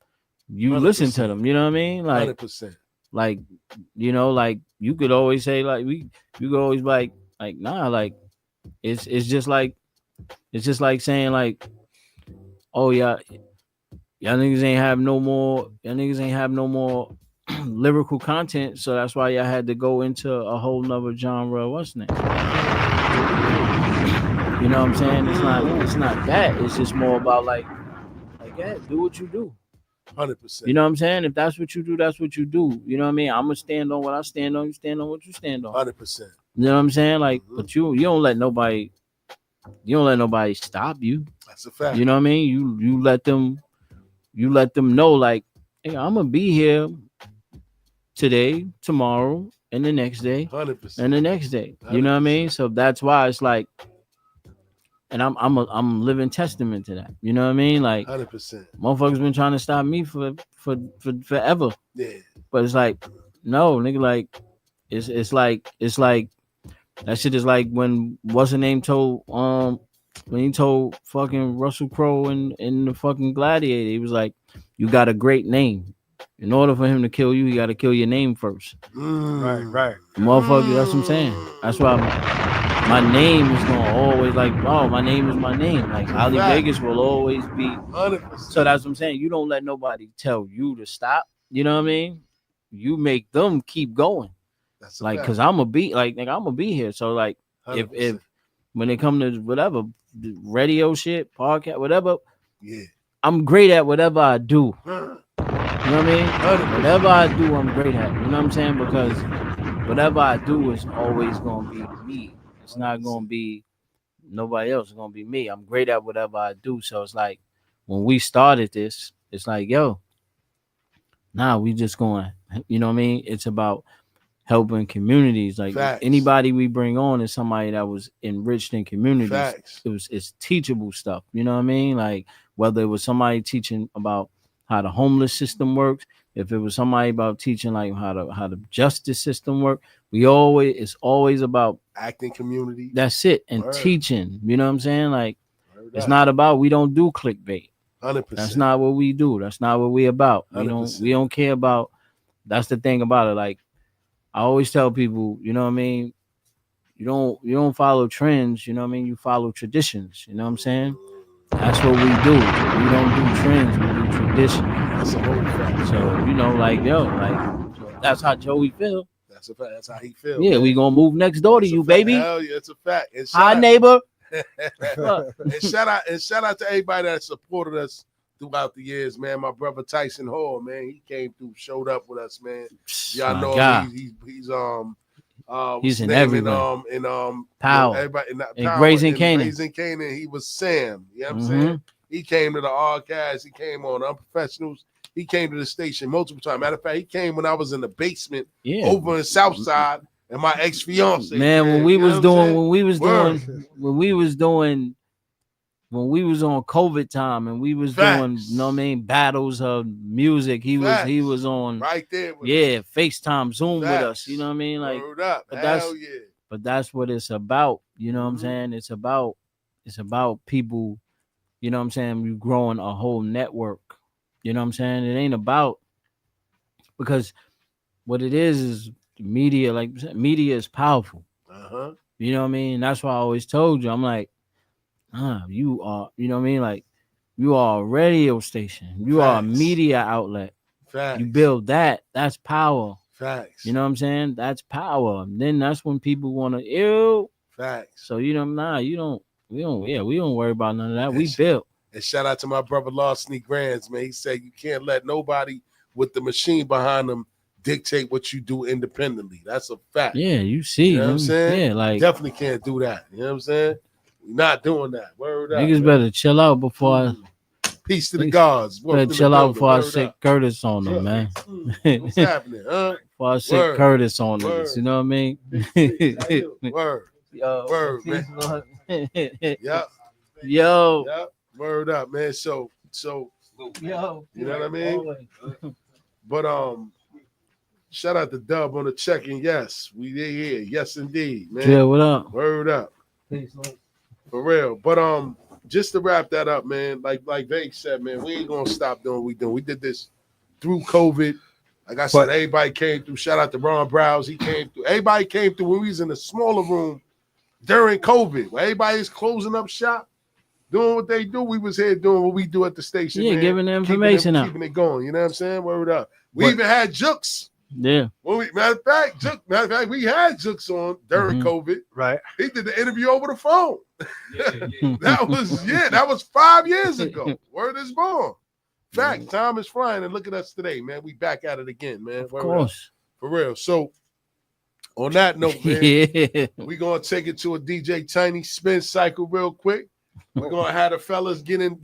you 100%. Listen to them. You know what I mean? Like 100%. Like, like you could always say like you could always like nah, like it's just like saying like, oh yeah, y'all niggas ain't have no more lyrical content, so that's why y'all had to go into a whole nother genre. What's name? You know what I'm saying? It's not that. It's just more about like yeah, do what you do. 100%. You know what I'm saying? If that's what you do, that's what you do. You know what I mean? I'm gonna stand on what I stand on. You stand on what you stand on. 100%. You know what I'm saying? Like, but you don't let nobody stop you. That's a fact. You know what I mean? You let them know like, hey, I'm gonna be here today, tomorrow, and the next day, 100%. and the next day. You know what I mean? So that's why it's like, and I'm living testament to that. You know what I mean? Like 100%. Motherfuckers been trying to stop me for forever. Yeah. But it's like, no, nigga, like it's like that shit is like when what's the name told when he told fucking Russell Crowe in the fucking Gladiator, he was like, you got a great name. In order for him to kill you, he got to kill your name first. Right. Motherfucker, that's what I'm saying. That's why my name is gonna always like, oh, my name is my name. Like Ali Vegas will always be 100%. So that's what I'm saying. You don't let nobody tell you to stop. You know what I mean? You make them keep going. That's like, cause I'm gonna be like, nigga, I'm gonna be here. So like, 100%. if when it come to whatever radio shit, podcast, whatever, yeah, I'm great at whatever I do. You know what I mean? 100%. Whatever I do, I'm great at. You know what I'm saying? Because whatever I do is always gonna be me. It's not gonna be nobody else. It's gonna be me. I'm great at whatever I do. So it's like when we started this, it's like, yo, we just going, you know what I mean? It's about helping communities. Like anybody we bring on is somebody that was enriched in communities. Facts. It's teachable stuff. You know what I mean? Like whether it was somebody teaching about how the homeless system works, if it was somebody about teaching like how the justice system work, it's always about acting community. That's it. And teaching. You know what I'm saying? Like it's not about, we don't do clickbait. 100%. That's not what we do. That's not what we about. 100%. We don't care about. That's the thing about it. Like I always tell people, you know what I mean? You don't follow trends, you know what I mean? You follow traditions, you know what I'm saying? That's what we do. We don't do trends, we do tradition. That's a whole fact. So, so that's how Joey feel. That's a fact. That's how he feels. Yeah, man. We gonna move next door to you, baby. Hell yeah, it's a fact. And hi, neighbor. and shout out to everybody that supported us throughout the years, man. My brother Tyson Hall, man, he came through, showed up with us, man. Y'all know him. He's in everywhere. Power. Everybody in Raising Canaan. He was Sam. You know what I'm Mm-hmm. saying? He came to the Archives. He came on Unprofessionals. He came to the station multiple times. Matter of fact, he came when I was in the basement over in Southside, and my ex-fiance. Man, when we was on COVID time and we was doing, you know what I mean, battles of music, he was on right there. FaceTime, Zoom with us. You know what I mean? Like, word up. but that's Hell yeah. But that's what it's about. You know what I'm saying? It's about people, you know what I'm saying, you growing a whole network. You know what I'm saying? It ain't about, because what it is media, like media is powerful. You know what I mean? That's why I always told you, I'm like, you are, you know what I mean? Like, you are a radio station. You are a media outlet. Facts. You build that. That's power. Facts. You know what I'm saying? That's power. And then that's when people want to, ew. Facts. So, you know, we don't worry about none of that. We built. And shout out to my brother Larceny Grands, man. He said you can't let nobody with the machine behind them dictate what you do independently. That's a fact. Yeah, you see. You know what I'm saying? Yeah, like, definitely can't do that. You know what I'm saying? We're not doing that. Word up. Niggas better chill out before Peace to the gods. Better chill out before I sit Curtis on them, man. What's happening, huh? Before I sit Curtis on them. You know what I mean? Word. Yo, Word, man. Yep. Yo. Yep. Word up, man. So yo, you know what I mean? But shout out to Dub on the check-in. Yes, we did here. Yes, indeed, man. Yeah, what up? Word up. For real. But just to wrap that up, man, like Vake said, man, we ain't gonna stop doing what we doing. We did this through COVID. Like I said, everybody came through. Shout out to Ron Browse. He came through. Everybody came through when we was in a smaller room during COVID, where everybody's closing up shop, doing what they do. We was here doing what we do at the station. Yeah, man. giving the information out. Keeping it going. You know what I'm saying? Word up. We even had Jukes. Yeah. Matter of fact, we had Jukes on during COVID. Right. He did the interview over the phone. That was 5 years ago. Word is born. Fact, time is flying, and look at us today, man. We back at it again, man. Of course. For real. So on that note, man, we're gonna take it to a DJ Tiny spin cycle real quick. We're gonna have the fellas get in.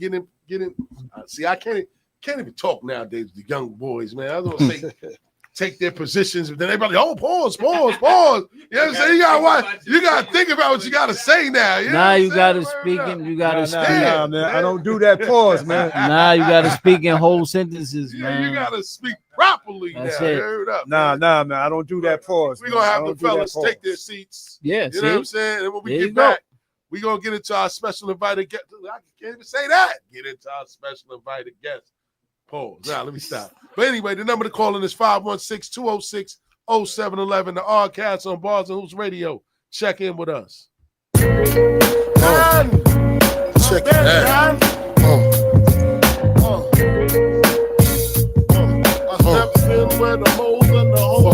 See, I can't even talk nowadays, the young boys, man. I was gonna say take their positions, but then everybody, pause. You know what I'm saying? You gotta think about what you gotta say now. You know you gotta speak in, you gotta speak. Nah, man. I don't do that pause, man. You gotta speak in whole sentences, man. You gotta speak properly. That's now. it. Heard up, Nah, man. I don't do that pause. We're gonna have the fellas take their seats. Yeah, you know what I'm saying? And when we There you get go. back, we're gonna get into our special invited guest. I can't even say that. Get into our special invited guest. Pause. Now, let me stop. But anyway, the number to call in is 516-206-0711. The Rcast on Bars and Hoops Radio. Check in with us. Check it out. Fuck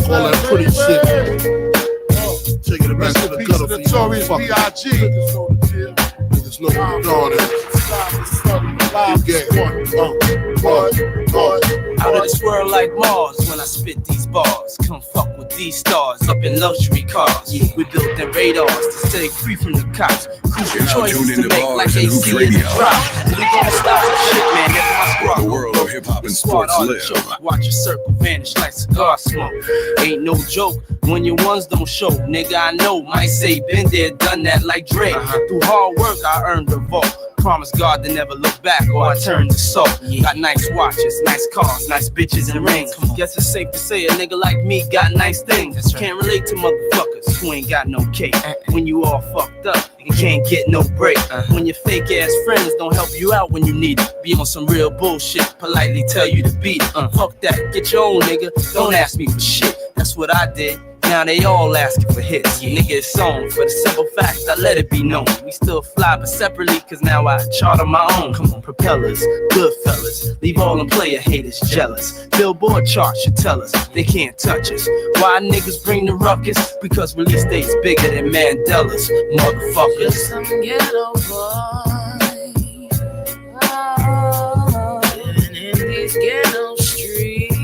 all that pretty shit. Taking it back to the gutter for Notorious B.I.G. Niggas know what I'm doing. Out of this world like Mars when I spit these bars. Come fuck with these stars up in luxury cars. We built them radars to stay free from the cops. Crucial choices to make like AC in the drop. We gonna stop this shit, man. That's my squad. The world of hip hop and sports live. Watch your circle vanish like cigar smoke. Ain't no joke when your ones don't show. Nigga, I know might say been there, done that like Dre. Through hard work, I earned the vault. Promise God to never look back or I turn to salt. Got nice watches, nice cars, nice bitches and rings. Guess it's safe to say a nigga like me got nice things. Can't relate to motherfuckers who ain't got no cake. When you all fucked up and can't get no break. When your fake ass friends don't help you out when you need it. Be on some real bullshit, politely tell you to beat it. Fuck that, get your own nigga, don't ask me for shit. That's what I did. Now they all asking for hits. Nigga, it's on for the simple fact I let it be known. We still fly, but separately, cause now I chart on my own. Come on, propellers, good fellas. Leave all them player haters jealous. Billboard charts should tell us they can't touch us. Why niggas bring the ruckus? Because release date's bigger than Mandela's. Motherfuckers. Some ghetto boy, living in these ghetto streets.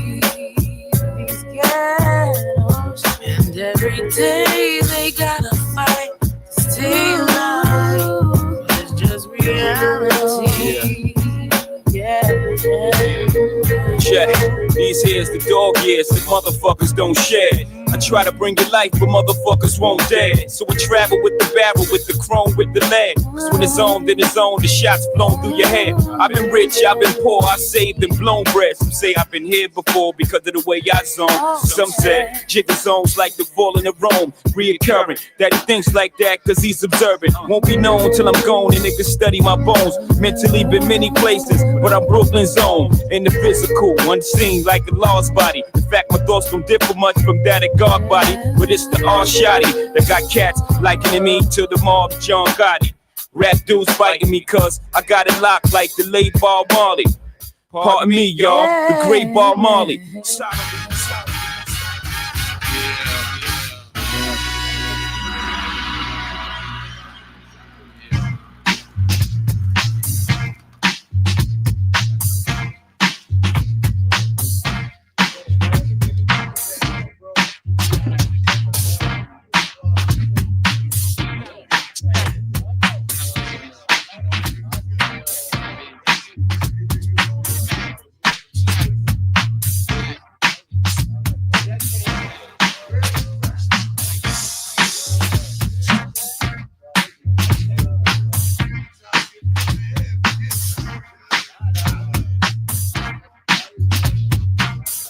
These ghettos. And every day they gotta fight to stay alive. But it's just reality. Yeah. Check. These here's the dog years, the motherfuckers don't shed. I try to bring you life, but motherfuckers won't dare. So I travel with the barrel, with the chrome, with the lead. Cause when it's on, then it's on, the shots blown through your head. I've been rich, I've been poor, I saved and blown bread. Some say I've been here before because of the way I zone. Some said jigger zones like the falling of Rome, reoccurring. That he thinks like that cause he's observant. Won't be known till I'm gone and niggas study my bones. Mentally been many places, but I'm Brooklyn's own. In the physical, unseen like a lost body. In fact, my thoughts don't differ much from that of God body. But it's the all-shotty that got cats likening me to the mob John Gotti. Rap dudes fighting me cause I got it locked like the late Bob Marley. Pardon me, y'all, the great Bob Marley.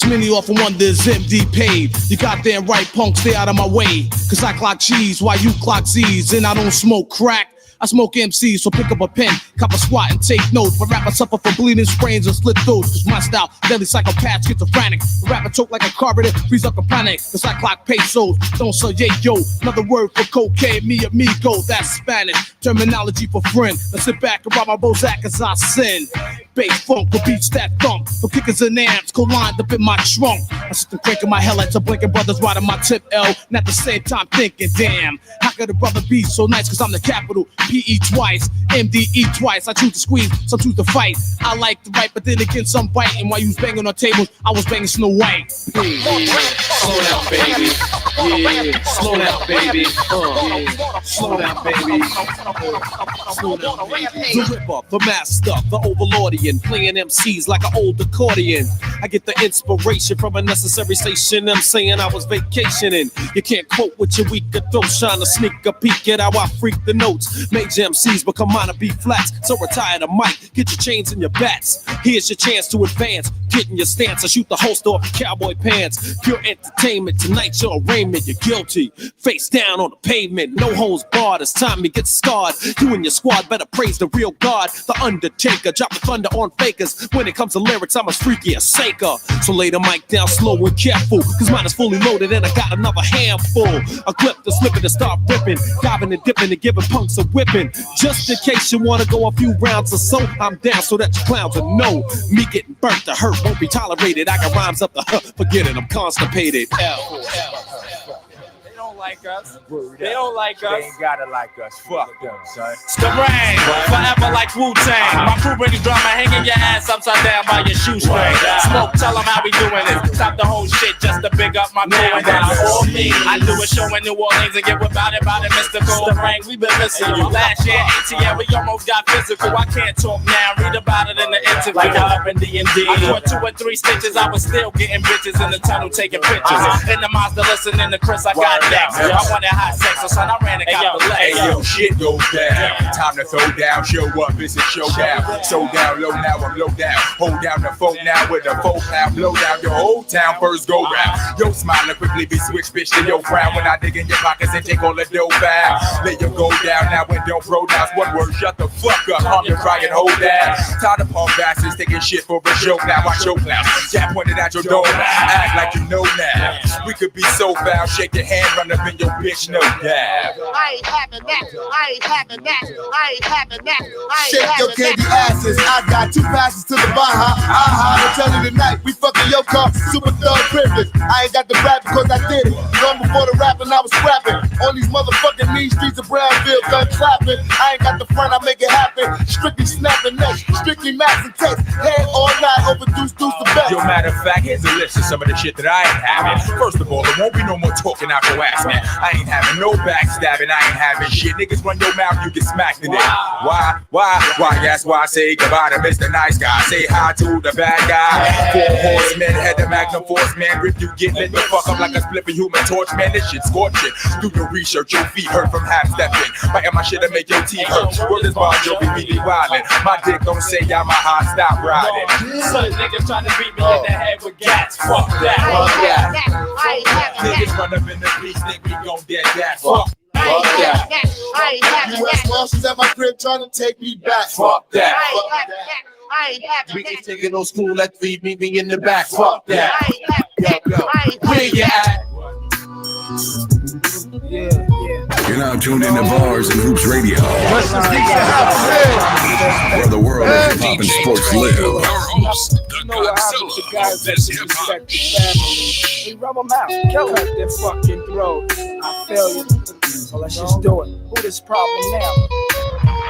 Many often wonder is MD paid. You goddamn right, punk, stay out of my way. Cause I clock G's while you clock Z's. And I don't smoke crack, I smoke MCs, so pick up a pen, cop a squat and take note. But rapper suffer from bleeding sprains and slit throats. Cause my style, deadly psychopath, schizophrenic. The rapper choke like a carburetor, freeze up a panic. Cause I clock pesos, don't say yeah yo. Another word for cocaine, mi amigo, that's Spanish. Terminology for friend. Now sit back and rob my Bozak as I sin. Bass funk with beats that thump. For kickers and amps, co-lined up in my trunk. I sit there cranking my headlights, I'm blinking brothers riding my tip L. And at the same time thinking, damn, how could a brother be so nice? Cause I'm the capital, P.E. twice, M.D.E. twice. I choose to squeeze, some choose to fight. I like to write, but then again some biting. While you was banging on tables, I was banging Snow White. Slow down, baby. Yeah, slow down, baby. Slow down, baby. Slow down, baby. The ripper, the master, the overlordian, playing MCs like an old accordion. I get the inspiration from a necessary station. I'm saying I was vacationing. You can't quote with your weaker throat, trying to sneak a peek at how I freak the notes. Major MCs become minor B flats, so retire the mic, get your chains and your bats. Here's your chance to advance, get in your stance. I shoot the holster off your cowboy pants. Pure entertainment, tonight's your arraignment. You're guilty, face down on the pavement. No holds barred, it's time to get scarred. You and your squad better praise the real God, the Undertaker. Drop the thunder on fakers. When it comes to lyrics, I'm as freaky as Saker. So lay the mic down slow and careful, cause mine is fully loaded and I got another handful. A clip to slip it and start ripping, diving and dipping and giving punks a whipping. Just in case you wanna go a few rounds or so, I'm down so that you clowns will know. Me getting burnt, the hurt won't be tolerated. I got rhymes up the forget it, I'm constipated. Like us. They don't like us. They ain't gotta like us. Fuck them, son. Skarang, forever like Wu-Tang. My crew bring the drama, hanging your ass upside down by your shoestring. Smoke, tell them how we doing it. Stop the whole shit just to big up my crew. I do a show in New Orleans and get about it, mystical. Skarang, we been missing you. Last year, ATL, we almost got physical. I can't talk now, read about it in the interview. Like up in D&D. I caught 2 or 3 stitches, I was still getting bitches in the tunnel taking pictures. In the Mazda listening to Chris, I got that. I wanted hot sex, so son, I ran and got the legs. Hey, yo, shit goes down. Time to throw down, show up, it's a showdown. So down low, now I'm low down. Hold down the phone now with a 4-pound blow down your whole town first go round. Yo, smiling quickly be switch, bitch, to your frown. When I dig in your pockets and take all the dough back. Let you go down now and don't pronounce one word. Shut the fuck up, calm your cry and hold down. Tired of punk bastards taking shit for a joke. Now I choke now. Jab pointed at your door. Act like you know now. We could be so foul, shake your hand, run up in your bitch, no dab. I ain't having that. I ain't having that. I ain't having that. Shake your candy asses. I got 2 passes to the Baja. I tell you tonight, we fucking your car. Super thug privilege. I ain't got the rap because I did it. Long before the rapping, I was scrapping. On these motherfucking mean streets of Brownville, gun clapping. I ain't got the front, I make it happen. Strictly snapping necks, strictly max and text. Head all night, overdose, deuce the best. Yo, matter of fact, here's a list of some of the shit that I ain't having. First of all, there won't be no more talking out your ass now. stabbing. I ain't having no backstabbing. I ain't having shit. Niggas run your mouth, you get smacked in it. Why? That's why I say goodbye to Mr. Nice Guy. Say hi to the bad guy. 4 horsemen, head the Magnum Force, man. If you get lit the fuck up like a flipping human torch, man, this shit scorching. Do your research, your feet hurt from half stepping. Biting my shit to make your teeth hurt. Word is Bon Jovi, be wildin'. My dick don't say y'all my high, stop riding. Some niggas trying to beat me in the head with gats. Fuck that. Niggas run up in the police, think we gon' dead that. Fuck that. U.S. Marshals at my crib trying to take me back. Fuck that. We ain't taking no school, let's meet me in the back. Fuck that. Yo. Where you at? You're now tuned into Bars and Hoops Radio, where the world of hip hop and sports live. We rub them out, kill cut their fucking throats. I feel you, so let's just do it. Who this problem now?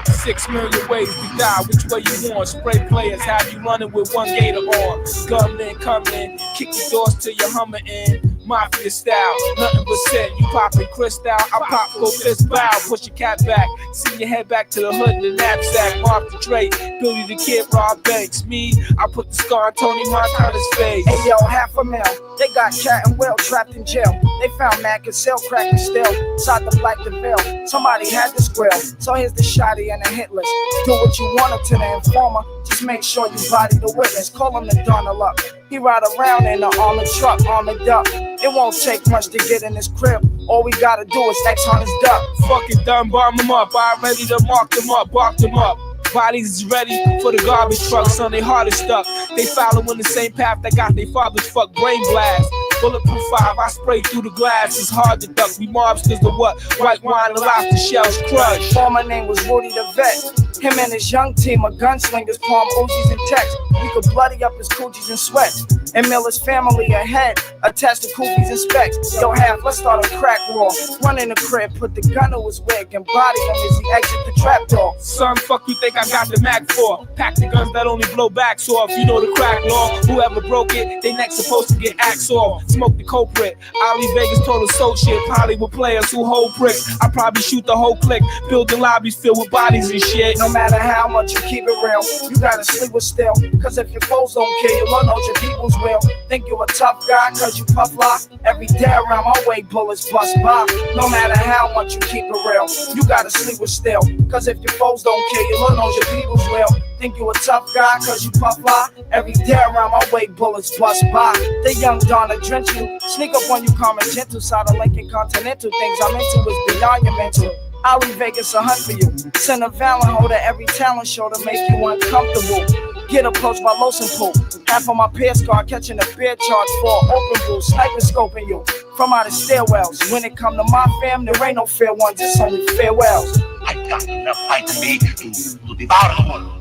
6 million ways to die, which way you want? Spray players have you running with one gator on. Gunmen come in, kick the doors till you're humming in. Mafia style, nothing but set. You poppin' crystal, I pop go fist bow. Push your cat back, send your head back to the hood in the knapsack. Mark the Drake, Billy the Kid, rob banks. Me, I put the scar on Tony Montana's face. Hey yo, $500,000. They got Cat and Will trapped in jail. They found Mac and Cell cracking still inside the Black DeVille. Somebody had to square, so here's the shotty and the hit list. Do what you want to the informer. Just make sure you body the witness. Call him the Donald up. He ride around in the armored truck, armored up. It won't take much to get in his crib. All we gotta do is X on his duck. Fucking done, bomb them up. I'm ready to mark them up, bark them up. Bodies is ready for the garbage truck, son, they heart is stuck. They following the same path that got their father's fuck brain blast. Bulletproof 5, I spray through the glass. It's hard to duck. We mobs cause the what? White wine and lobster shells crush. Former name was Rudy the Vet. Him and his young team of gunslingers, palm Uzis and techs. We could bloody up his coochies and sweats. And mill his family ahead, attached to koofies and specs. Yo, let's start a crack war. Run in the crib, put the gun to his wig and body him as he exit the trap door. Son, fuck you think I got the Mac for? Pack the guns that only blow backs off. You know the crack law. Whoever broke it, they next supposed to get axed off. Smoke the culprit. Ali Vegas told us so shit. Hollywood players who hold bricks. I probably shoot the whole clique. Building lobbies filled with bodies and shit. No matter how much you keep it real, you gotta sleep with still. Cause if your foes don't kill you, Lord knows your people's will. Think you a tough guy cause you puff lock. Every day around my way, bullets bust by. No matter how much you keep it real, you gotta sleep with still. Cause if your foes don't kill you, Lord knows your people's will. Think you a tough guy cause you puff lock. Every day around my way, bullets bust by. The young Donna drench you. Sneak up on you, calm and gentle. Side of Lincoln Continental. Things I'm into is beyond your mental. I'll leave Vegas a hunt for you. Send a Valor holder every talent show to make you uncomfortable. Get approached by Los and Pool. Half of my peer scar catching a beer charge for open rule. Sniper scoping you from out of stairwells. When it come to my fam, there ain't no fair ones, it's only farewells. I got enough fight in me to devour the world.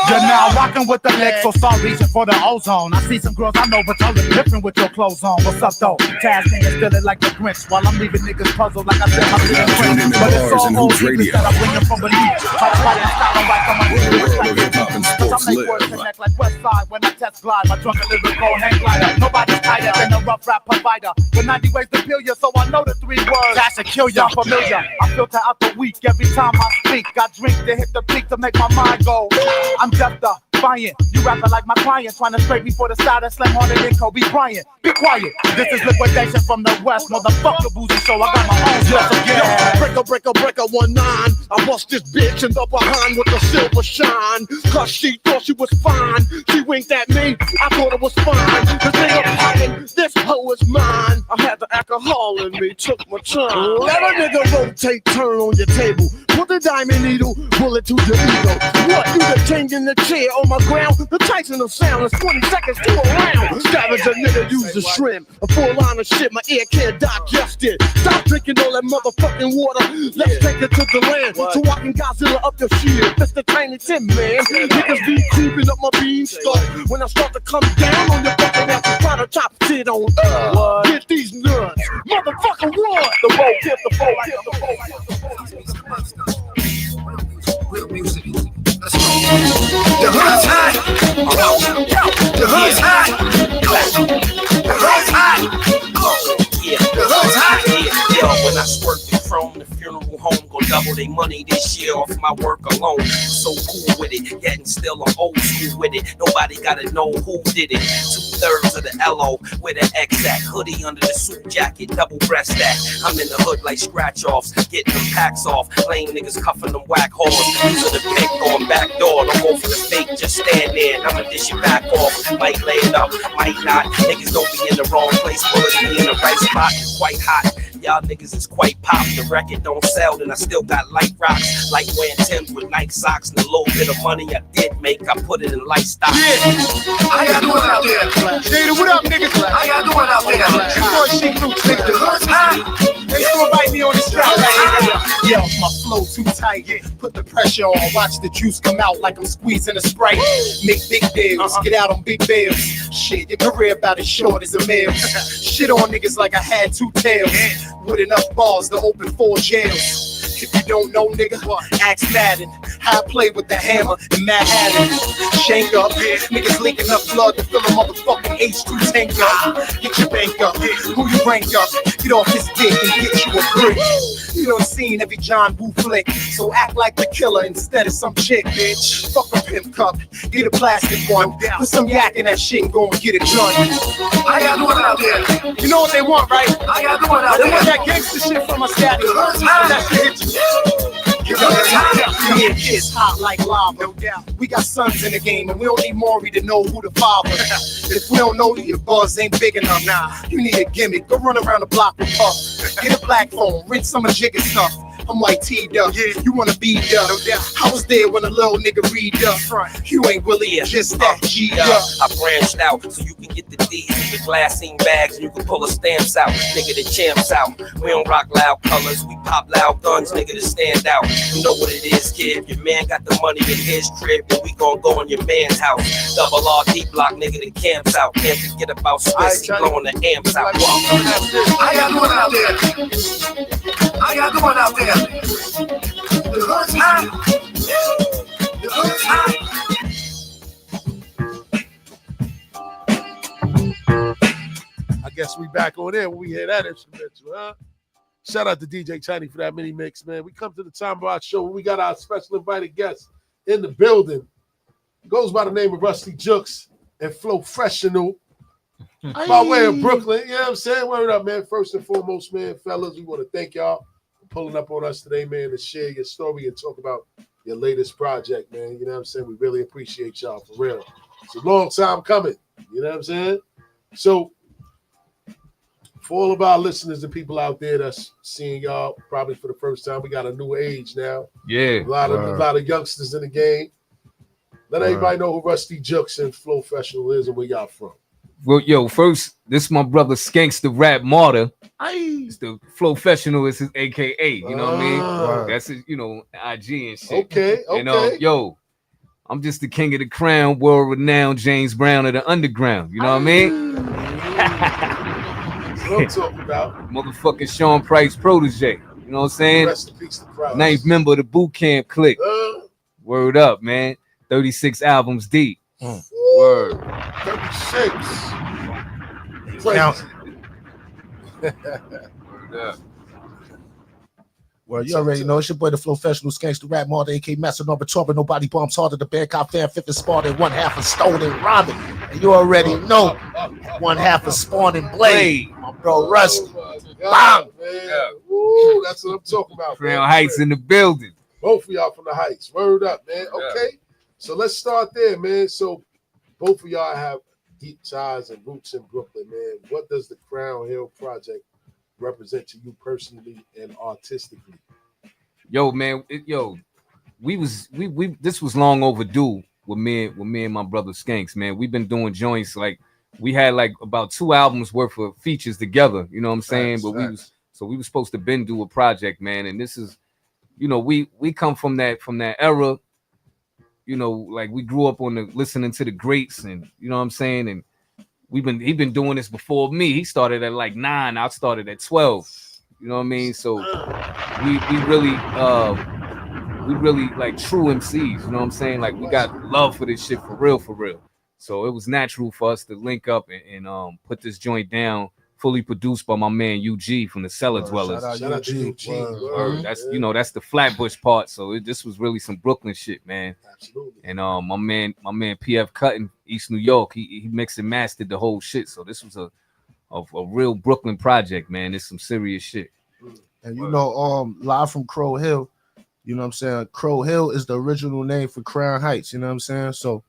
You're now rocking with the next, so start reaching for the ozone. I see some girls I know, but y'all look different with your clothes on. What's up, though? Taz niggas feeling like the Grinch while I'm leaving niggas puzzled like I said my feelings French. But it's all old secrets that I'm bringing from beneath. My body and style I'm right on my feelings. Cause I make words connect like West Side when I test glide. My drunken lyrical hang glider. Nobody's tighter than a rough rap provider. With 90 ways to kill you, so I know the 3 words. That should kill you. I'm familiar. I filter out the weak every time I speak. Got drink to hit the peak to make my mind go. I'm just a defiant. You rapping like my client, trying to scrape me for the side of slam harder than Kobe Bryant. Be quiet. This is liquidation from the West. Motherfucker, boozy show. I got my own dress again. Breaker, 1-9. I bust this bitch in the behind with a silver shine. Cause she thought she was fine. She winked at me. I thought it was fine. The thing of popping, this hoe is mine. I had the alcohol in me, took my time. Let a nigga rotate, turn on your table. Put the diamond needle, bullet to your ego. What, you the king in the chair on my ground? The Tyson of sound is 20 seconds to a round. Scavenger nigga use a shrimp. A full line of shit, my ear can't digest it. Stop drinking all that motherfucking water. Let's take it to the land, so I can Godzilla up your shit. Mr. Tiny Tim, man. Niggas be creeping up my beanstalk. When I start to come down on your fucking ass, try to chop shit on. Get these nuts. Motherfucker, what? The road, hit the boat, hit the boat. Real music. Let's go. hood's hot. The hood's hot. Yeah, the hood's hot. Yeah, when I squirt the chrome, the funeral home gon' double they money this year off my work alone. So cool with it, yet and still I'm old school with it. Nobody gotta know who did it. 2/3 of the LO with an X-Act hoodie under the suit jacket, double breast that. I'm in the hood like scratch offs, getting them packs off. Lame niggas cuffing them whack holes. Using the pick going back door. Don't go for the fake, just stand there and I'ma dish it back off. Might lay it up, might not. Niggas don't be in the wrong place, bullets be in the right spot. Quite hot. Y'all niggas is quite pop. The record don't sell, then I still got light rocks. Like wearing Timbs with Nike socks and a little bit of money I did make, I put it in lifestyle. Yeah, how y'all doing out there? Jada, what up, niggas? How y'all doing out there? You boy shit roots, nigga. The hood's hot. They still bite me on the strap right here. Yo, my flow too tight. Put the pressure on. Watch the juice come out like I'm squeezing a Sprite. Make big deals. Get out on big bills. Shit, your career about as short as a meal. Shit on niggas like I had two tails. With enough balls to open 4 jails. If you don't know, nigga, ask Madden. How I play with the hammer in Manhattan. Shank up, niggas leaking up blood to fill a motherfucking H2 tank up. Get your bank up, who you rank up. Get off his dick and get you a brick. You done seen every John Woo flick, so act like the killer instead of some chick, bitch. Fuck a pimp cup, get a plastic one. Put some yak in that shit and go and get it done. How y'all doing out there? You know what they want, right? How y'all doing out They there? want that gangster shit from a stab. The hood's hot. That shit hit you. Yeah, it's hot like lava. No doubt. We got sons in the game, and we don't need Maury to know who the father. If we don't know you, your buzz ain't big enough. Nah, you need a gimmick. Go run around the block with Puff. Get a black phone, rinse some of Jigga stuff. I'm like T'd up. You wanna be up. No doubt. I was there when a little nigga read up. You ain't Willie, just that G'd up. I branched out so you can get the D's with the glassine bags and you can pull the stamps out. Nigga, the champs out. We don't rock loud colors, we pop loud guns, nigga, to stand out. You know what it is, kid. Your man got the money in his crib, and we gon' go in your man's house. Double RD block, nigga, the camps out. Can't forget about Swiss, he blowing the amps out. How y'all doing out there? How y'all doing out there? The hood's hot. The hood's hot. I guess we back on there when we hear that instrumental, huh? Shout out to DJ Tiny for that mini mix, man. We come to the time of our show when we got our special invited guests in the building. Goes by the name of Rusty Jukes and Flow Freshenal. By way of Brooklyn, you know what I'm saying? Word up, man. First and foremost, man, fellas, we want to thank y'all for pulling up on us today, man, to share your story and talk about your latest project, man. You know what I'm saying? We really appreciate y'all, for real. It's a long time coming, you know what I'm saying? So, for all of our listeners and people out there that's seeing y'all probably for the first time, we got a new age now. Yeah. A lot of youngsters in the game. Let everybody know who Rusty Jukes and Flow Freshenal is and where y'all from. Well, yo, first, this is my brother Skanks the Rap Martyr. It's the Flow Freshenal is his AKA, you know what I mean? That's his, you know, IG and shit. Okay. And yo, I'm just the king of the crown, world-renowned James Brown of the underground, you know what I mean? What I'm talking about. Motherfucking Sean Price protege, you know what I'm saying? Rest in peace to Price. Ninth member of the boot camp clique. Word up, man. 36 albums deep. Word. 36. Count. Well, you already know it's your boy, the Flow Freshenal, Skanks the Rap Martyr, AK Master Number 12, nobody bombs harder. The Bangkok fan, fifth and Spartan, one half of Stone and Robin. And you already know, one half of Spawn and Blade. My bro Rusty. Bang! Woo, that's what I'm talking about. Crown Heights in the building. Both of y'all from the Heights. Word up, man. Okay. So let's start there, man. So both of y'all have deep ties and roots in Brooklyn, man. What does the Crown Hill Project represent to you personally and artistically? Yo, man, we this was long overdue with me and my brother Skanks, man. We've been doing joints, like we had like about 2 albums worth of features together, you know what I'm saying? But we were supposed to been do a project, man. And this is, you know, we come from that era, you know, like we grew up on listening to the greats, and you know what I'm saying? And he been doing this before me. He started at like 9, I started at 12. You know what I mean? So we really like true MCs, you know what I'm saying? Like we got love for this shit for real. So it was natural for us to link up and put this joint down, fully produced by my man UG from the Cellar Dwellers. Shout out to UG. Word. That's that's the Flatbush part. So this was really some Brooklyn shit, man. Absolutely. And my man PF Cutting, East New York, he mixed and mastered the whole shit. So this was a real Brooklyn project, man. It's some serious shit. And you know, live from Crow Hill, you know what I'm saying? Crow Hill is the original name for Crown Heights, you know what I'm saying? So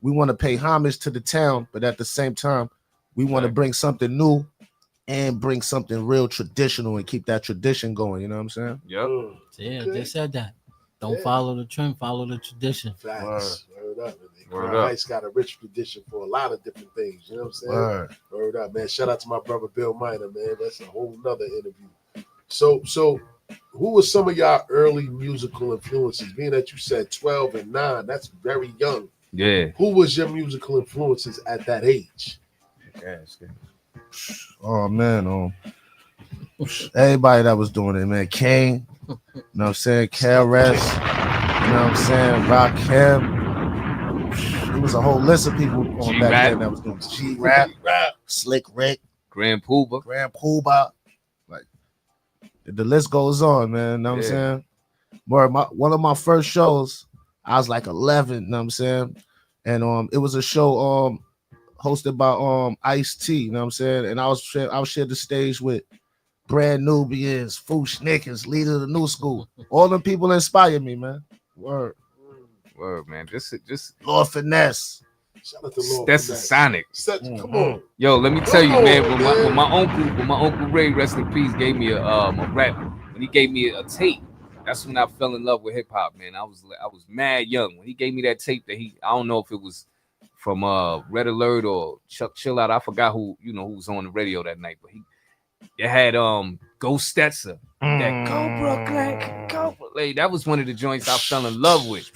we want to pay homage to the town, but at the same time, we want to bring something new and bring something real traditional and keep that tradition going, you know what I'm saying? Yep. Yeah, they said that. Don't follow the trend, follow the tradition. Facts. Word up. Crown Heights got a rich tradition for a lot of different things. You know what I'm saying? Word up, man. Shout out to my brother Bill Minor, man. That's a whole nother interview. So who were some of y'all early musical influences? Being that you said 12 and 9, that's very young. Yeah. Who was your musical influences at that age? Oh man, everybody that was doing it, man. Kane, you know what I'm saying? KRS, you know what I'm saying? Rakim. There was a whole list of people going back then that was doing G-Rap, Slick Rick, Grand Poobah. Like the list goes on, man. You know what I'm saying? Where one of my first shows, I was like 11, you know what I'm saying? And it was a show hosted by Ice-T, you know what I'm saying? And I was shared the stage with Brand Nubians, Foosh Nickens, leader of the new school. All them people inspired me, man. Word, man. Just Lord Finesse. Shout out to Lord That's Finesse. a Sonic. Come on. Yo, let me tell you, man. When my uncle Ray, rest in peace, gave me a rap. When he gave me a tape, that's when I fell in love with hip hop, man. I was mad young when he gave me that tape. That I don't know if it was from Red Alert or Chuck Chill Out. I forgot who was on the radio that night, but it had Ghost Stetzer, that Go Brooklyn, Go Brooklyn. That was one of the joints I fell in love with.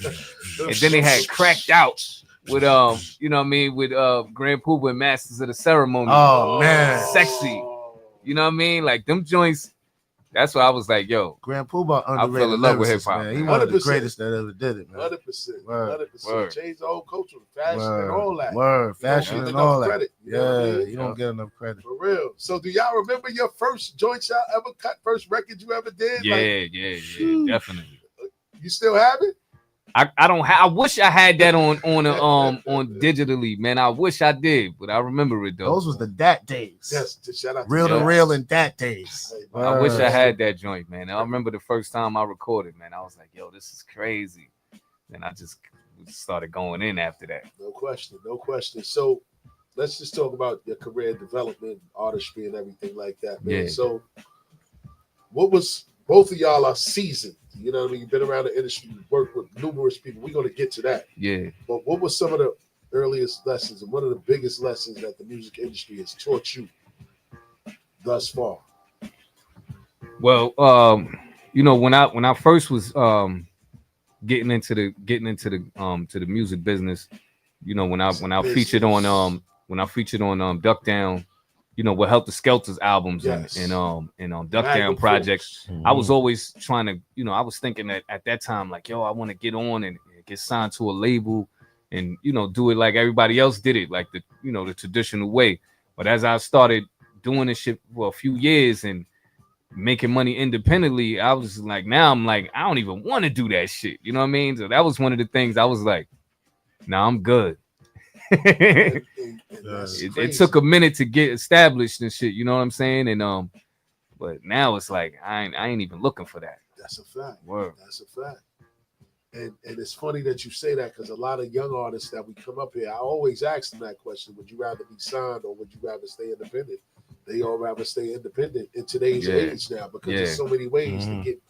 And then they had Cracked Out with you know what I mean, with Grand Poobah and Masters of the Ceremony. Oh man, sexy. You know what I mean? Like them joints. That's why I was like, yo, Grand Poobah I fell in love with hip hop. He one of the greatest that ever did it, man. 100%. Changed the whole culture, fashion and all that. Fashion and all that. You don't get enough credit. For real. So do y'all remember your first joint y'all ever cut, first record you ever did? Yeah, definitely. You still have it? I don't have. I wish I had that on digitally, man. I wish I did, but I remember it though. Those was the Dat days. Yes, shout out real to real and Dat days. I wish I had that joint, man. I remember the first time I recorded, man. I was like, yo, this is crazy. And I just started going in after that. No question. So let's just talk about your career development, artistry, and everything like that, man. Yeah. So what was both of y'all are seasoned? You know what I mean? You've been around the industry, you worked with numerous people. We're going to get to that. Yeah. But what were some of the earliest lessons and one of the biggest lessons that the music industry has taught you thus far? Well, when I first was getting into the music business, when I featured on Duck Down, with Helter Skelter's albums and Duck Down projects, I was always trying to, I was thinking that at that time, like, yo, I want to get on and get signed to a label and, do it like everybody else did it, like the traditional way. But as I started doing this shit for a few years and making money independently, I was like, now I'm like, I don't even want to do that shit. You know what I mean? So that was one of the things I was like, nah, I'm good. It took a minute to get established and shit, you know what I'm saying? And but now it's like I ain't even looking for that. That's a fact. Word. That's a fact. And it's funny that you say that because a lot of young artists that we come up here, I always ask them that question: would you rather be signed or would you rather stay independent? They all rather stay independent in today's age now because there's so many ways to get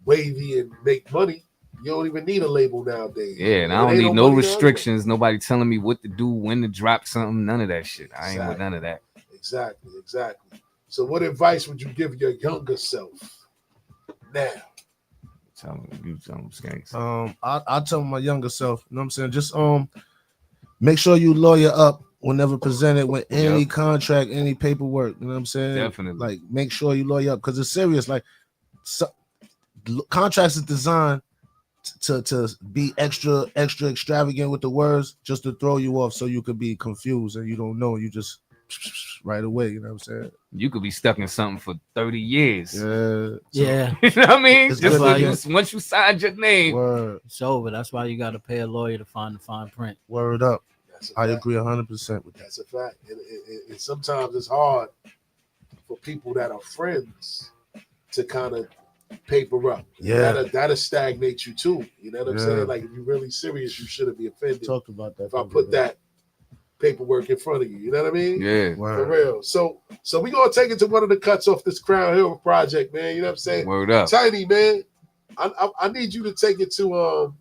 wavy and make money. You don't even need a label nowadays. Yeah, and I don't need no restrictions. Nobody telling me what to do, when to drop something. None of that shit. I ain't with none of that. Exactly. So what advice would you give your younger self now? Tell me, Skanks. I'll tell my younger self, you know what I'm saying? Just make sure you lawyer up whenever presented with any contract, any paperwork. You know what I'm saying? Definitely. Like, make sure you lawyer up because it's serious. Like, contracts is designed to be extra extravagant with the words just to throw you off so you could be confused and you don't know. You just right away. You know what I'm saying? You could be stuck in something for 30 years. Yeah. Yeah. You know what I mean? It's Just good like once you signed your name. Word. It's over. That's why you got to pay a lawyer to find the fine print. Word up. I agree 100% with that. That's a fact. And sometimes it's hard for people that are friends to kind of paper up. Yeah. That'll stagnate you too. You know what I'm Yeah. saying? Like if you're really serious, you shouldn't be offended. Talked about that. If I put that paperwork in front of you. You know what I mean? Yeah. For real. So we're gonna take it to one of the cuts off this Crown Hill project, man. You know what I'm saying? Word up. Tiny, man. I need you to take it to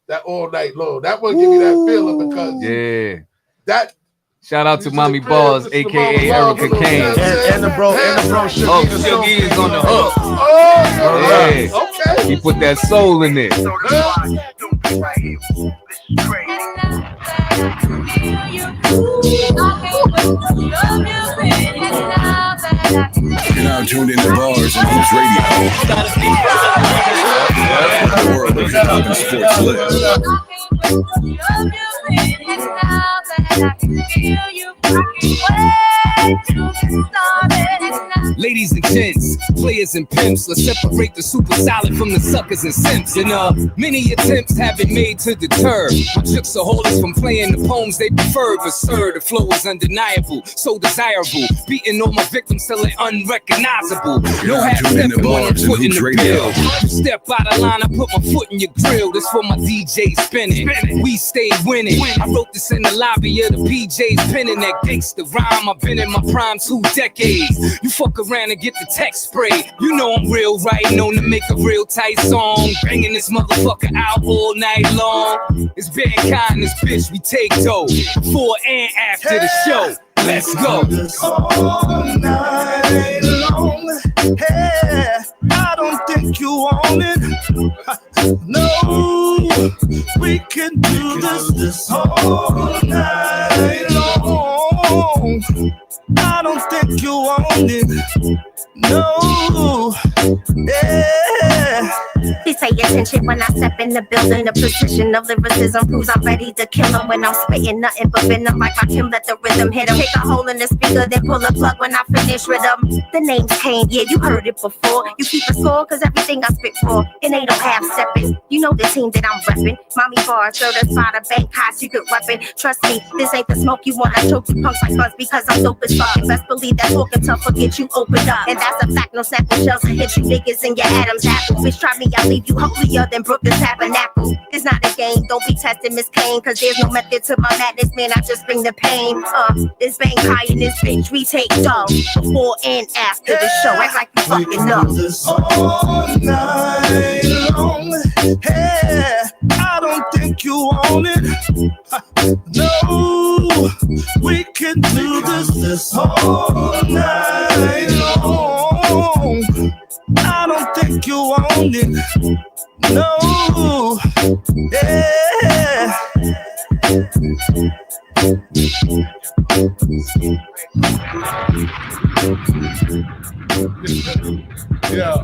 that All Night Long. That one give me that feeling because that. Shout out to Mommy Balls, aka Erica Kane. And the bro Sugar. Oh, Sugar is on the hook. Oh, okay. He put that soul in there. You're now tuned into Bars and Hoops Radio. The world of hip hop and sports live. Ladies and gents, players and pimps, let's separate the super solid from the suckers and simps. And many attempts have been made to deter my chicks are holders from playing the poems they prefer. But sir, the flow is undeniable, so desirable. Beating all my victims till they're unrecognizable. No half stepping when I'm putting the bill. You step out of line, I put my foot in your grill. This for my DJ spinning. We stay winning. I wrote this in the lobby of the PJs, penning that gangsta rhyme. I've been in my prime 2 decades. You fuck around and get the text sprayed. You know I'm real right, known to make a real tight song. Banging this motherfucker out all night long. It's mankind, this bitch, we take dough. Before and after the show. Let's go. All night long. Hey, I don't think you want it. No, we can do this all night long. I don't think you want it. No, yeah. Please pay attention when I step in the building. The precision of lyricism proves I'm ready to kill him. When I'm spitting nothing but venom, like I can let the rhythm hit him. Take a hole in the speaker, then pull a plug when I finish rhythm. The name's Kane, yeah, you heard it before. You keep a score, cause everything I spit raw. It ain't no half stepping. You know the team that I'm repping. Mommy Bars, certified a bank high secret weapon. Trust me, this ain't the smoke you want. I choke you punks like buzz because I'm dope as fuck. And best believe that talking tough will get you opened up. And that's a fact, no snapping shells and hit you niggas in your Adam's apple. Bitch, try me, I'll leave you holier than Brooklyn's Tabernacle. It's not a game, don't be testing Miss Kane, cause there's no method to my madness, man, I just bring the pain. This bang high in this bitch, we take dough before and after the show. Act like you fucking know. This all night long. Hey, I don't think you want it. No, we can do this all night long. I don't think you want it. No, yeah. Yeah.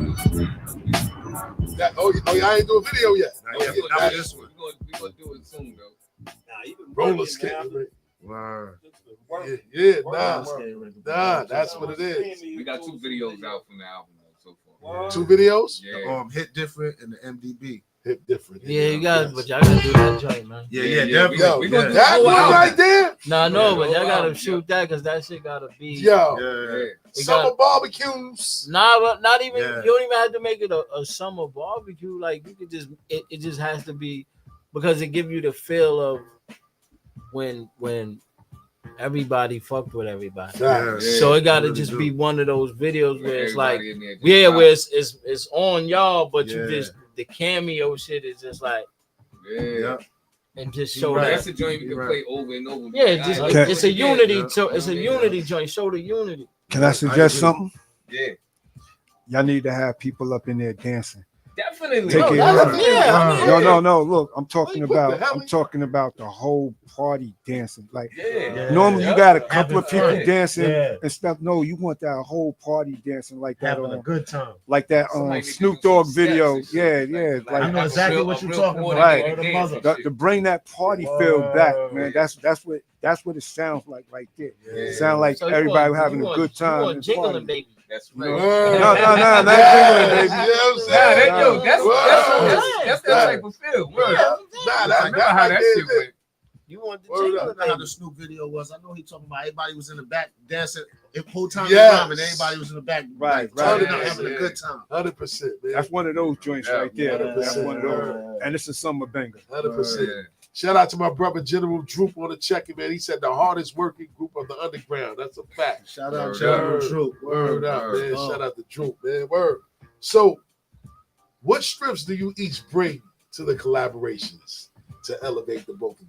I ain't do a video yet. We're gonna do it soon, though. Roller skating. Nah, that's what it is. We got 2 videos out from the album so far. 2 videos? Yeah. Hit Different and the MDB. Hit Different. Yeah, you got, but y'all gotta do that joint, man. Yeah, definitely. We gonna do that one right there. Nah, no, but y'all gotta shoot that because that shit gotta be. Summer barbecues. Nah, but not even. You don't even have to make it a summer barbecue. Like you could just. It just has to be because it give you the feel of when everybody fucked with everybody. So it gotta just be one of those videos where it's like, where it's on y'all, but you just the cameo shit is just like, and just show that. That's a joint you can play over and over. Yeah, it's a unity. So it's a unity joint. Show the unity. Can I suggest something? Yeah. Y'all need to have people up in there dancing. Definitely. Take No, it. that's- No. Look, I'm talking about the whole party dancing. Like normally you got a couple of people dancing and stuff. No, you want that whole party dancing like that. Having a good time. Like that Snoop Dogg video. Yeah. Like I know exactly what you're talking about. Right. To bring that party feel back, man. That's what it sounds like right there. It sounds like So everybody having a good time. You want jiggling, baby. That's right. No, not jiggling, baby. That's that type of feel. I remember how that shit went. You want the I jiggling, know how baby. the Snoop video was. I know he talking about everybody was in the back dancing the whole time Yes. rhyming. Everybody was in the back, Right. turning up, having a good time. 100%, man. That's one of those joints right there. 100%. That's one of those. And it's a summer banger. 100%. Shout out to my brother General Droop on the check-in, man. He said the hardest working group of the underground. That's a fact. Shout out General Droop. Word up, man. Shout out to Droop, man. Word. So, what strips do you each bring to the collaborations to elevate the both of you?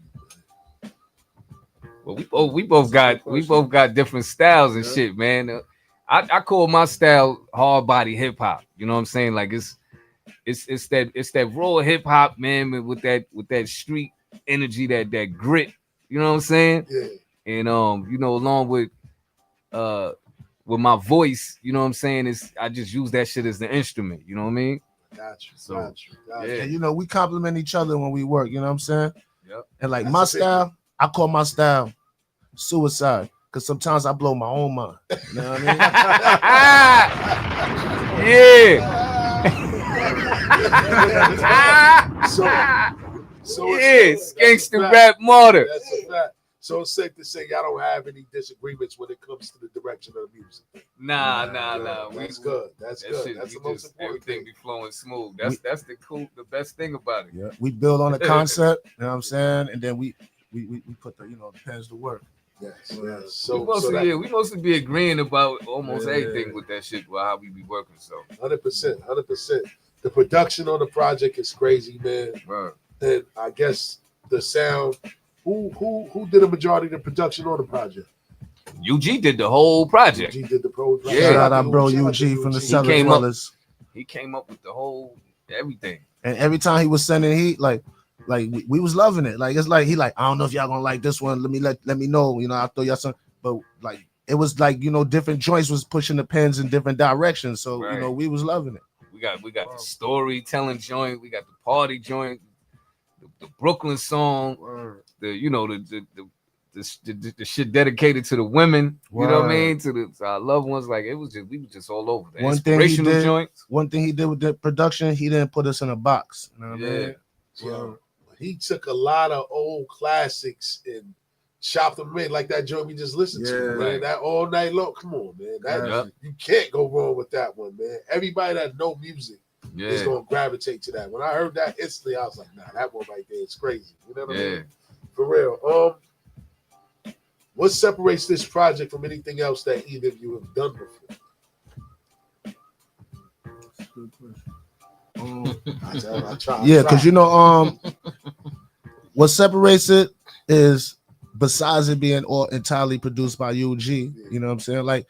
Well, we both got different styles and shit, man. I call my style hard body hip hop. You know what I'm saying? Like it's that raw hip hop, man, with that street energy, that grit. You know what I'm saying? Yeah. And along with my voice, you know what I'm saying, I just use that shit as the instrument. You know what I mean? Got you. So, got you. yeah. And we compliment each other when we work, you know what I'm saying? Yep. And like That's my the thing. style, I call my style suicide. Cause sometimes I blow my own mind. You know what I mean? So it's gangster rap martyr. That's a fact. So it's safe to say y'all don't have any disagreements when it comes to the direction of the music. Nah. That's good. That's that good. shit, That's the we most just, important everything be flowing smooth. That's the best thing about it. Yeah, we build on the concept, you know what I'm saying? And then we put the the pens to work. Yes. we mostly be agreeing about almost everything with that shit, with how we be working. So 100%. The production on the project is crazy, man. Right. And I guess the sound. Who did a majority of the production on the project? UG did the whole project. UG did the project. Yeah, shout out our bro UG from the Cellar Dwellers. He came up with the whole everything. And every time he was sending heat, like we was loving it. Like it's like he like, I don't know if y'all gonna like this one. Let me know. I'll throw y'all some. But like it was like different joints was pushing the pens in different directions. So Right. we was loving it. We got the storytelling joint. We got the party joint. The Brooklyn song. The shit dedicated to the women. You know what I mean? To our loved ones. Like we was just all over. The inspirational joints. One thing he did with the production, he didn't put us in a box. You know what I mean? So he took a lot of old classics and chopped them in, like that joint we just listened to, man. Right. That all night long. Come on, man. You can't go wrong with that one, man. Everybody that know music is gonna gravitate to that. When I heard that instantly, I was like, nah, that one right there is crazy. You know what I mean? For real. What separates this project from anything else that either of you have done before? Yeah, because what separates it is, besides it being all entirely produced by UG, you know what I'm saying? Like,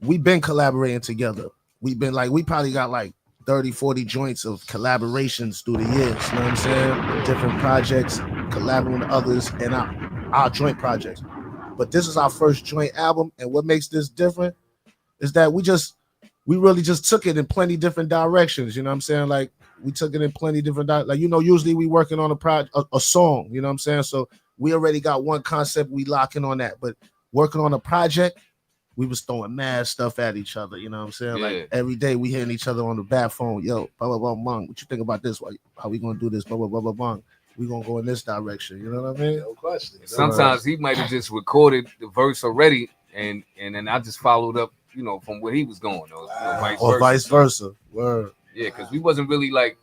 we've been collaborating together. We probably got like 30, 40 joints of collaborations through the years, you know what I'm saying? Different projects, collaborating with others, and our joint projects. But this is our first joint album, and what makes this different is that we really just took it in plenty different directions, you know what I'm saying? Like, we took it in plenty different usually we working on a song, you know what I'm saying? So we already got one concept, we locking on that. But working on a project, we was throwing mad stuff at each other, you know what I'm saying? Like every day we hitting each other on the bad phone, yo, blah, blah, blah, blah. What you think about this? How we gonna do this? Blah, blah, blah, blah, blah. We gonna go in this direction, you know what I mean? No question. Sometimes he might have just recorded the verse already, and then I just followed up, from where he was going, or vice versa. Word. Yeah, because we wasn't really like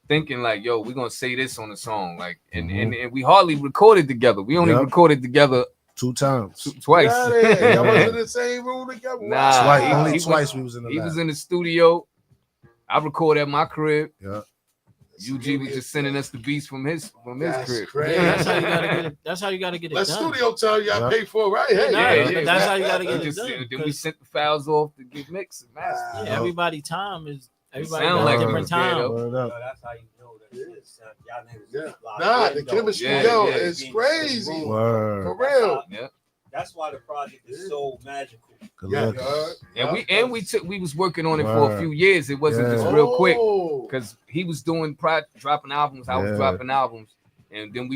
thinking like, yo, we're gonna say this on the song, like, and we hardly recorded together. We only recorded together 2 times, twice. I was in the same room together. Nah, twice we was in the He lab. was in the studio. I recorded at my crib. Yeah. UG was just sending us the beats from his crib. Crazy. Yeah, that's how you gotta get it. That's how you gotta get it That done. studio time you gotta pay for, right? Hey, That's how you gotta get it done. Then we sent the files off to get mixed and mastered. Everybody time is Everybody sound got like a it different was there, time. though. That's how you know that y'all niggas. Yeah. locked Nah, in, the though. chemistry, Yeah, yo, yeah. it's crazy. Word. For real. Yeah. That's why the project is so magical. Good Yeah, luck. God. And we was working on it for a Word. few years. It wasn't Yeah. just real quick Oh. because he was doing dropping albums. I was Yeah. dropping albums, and then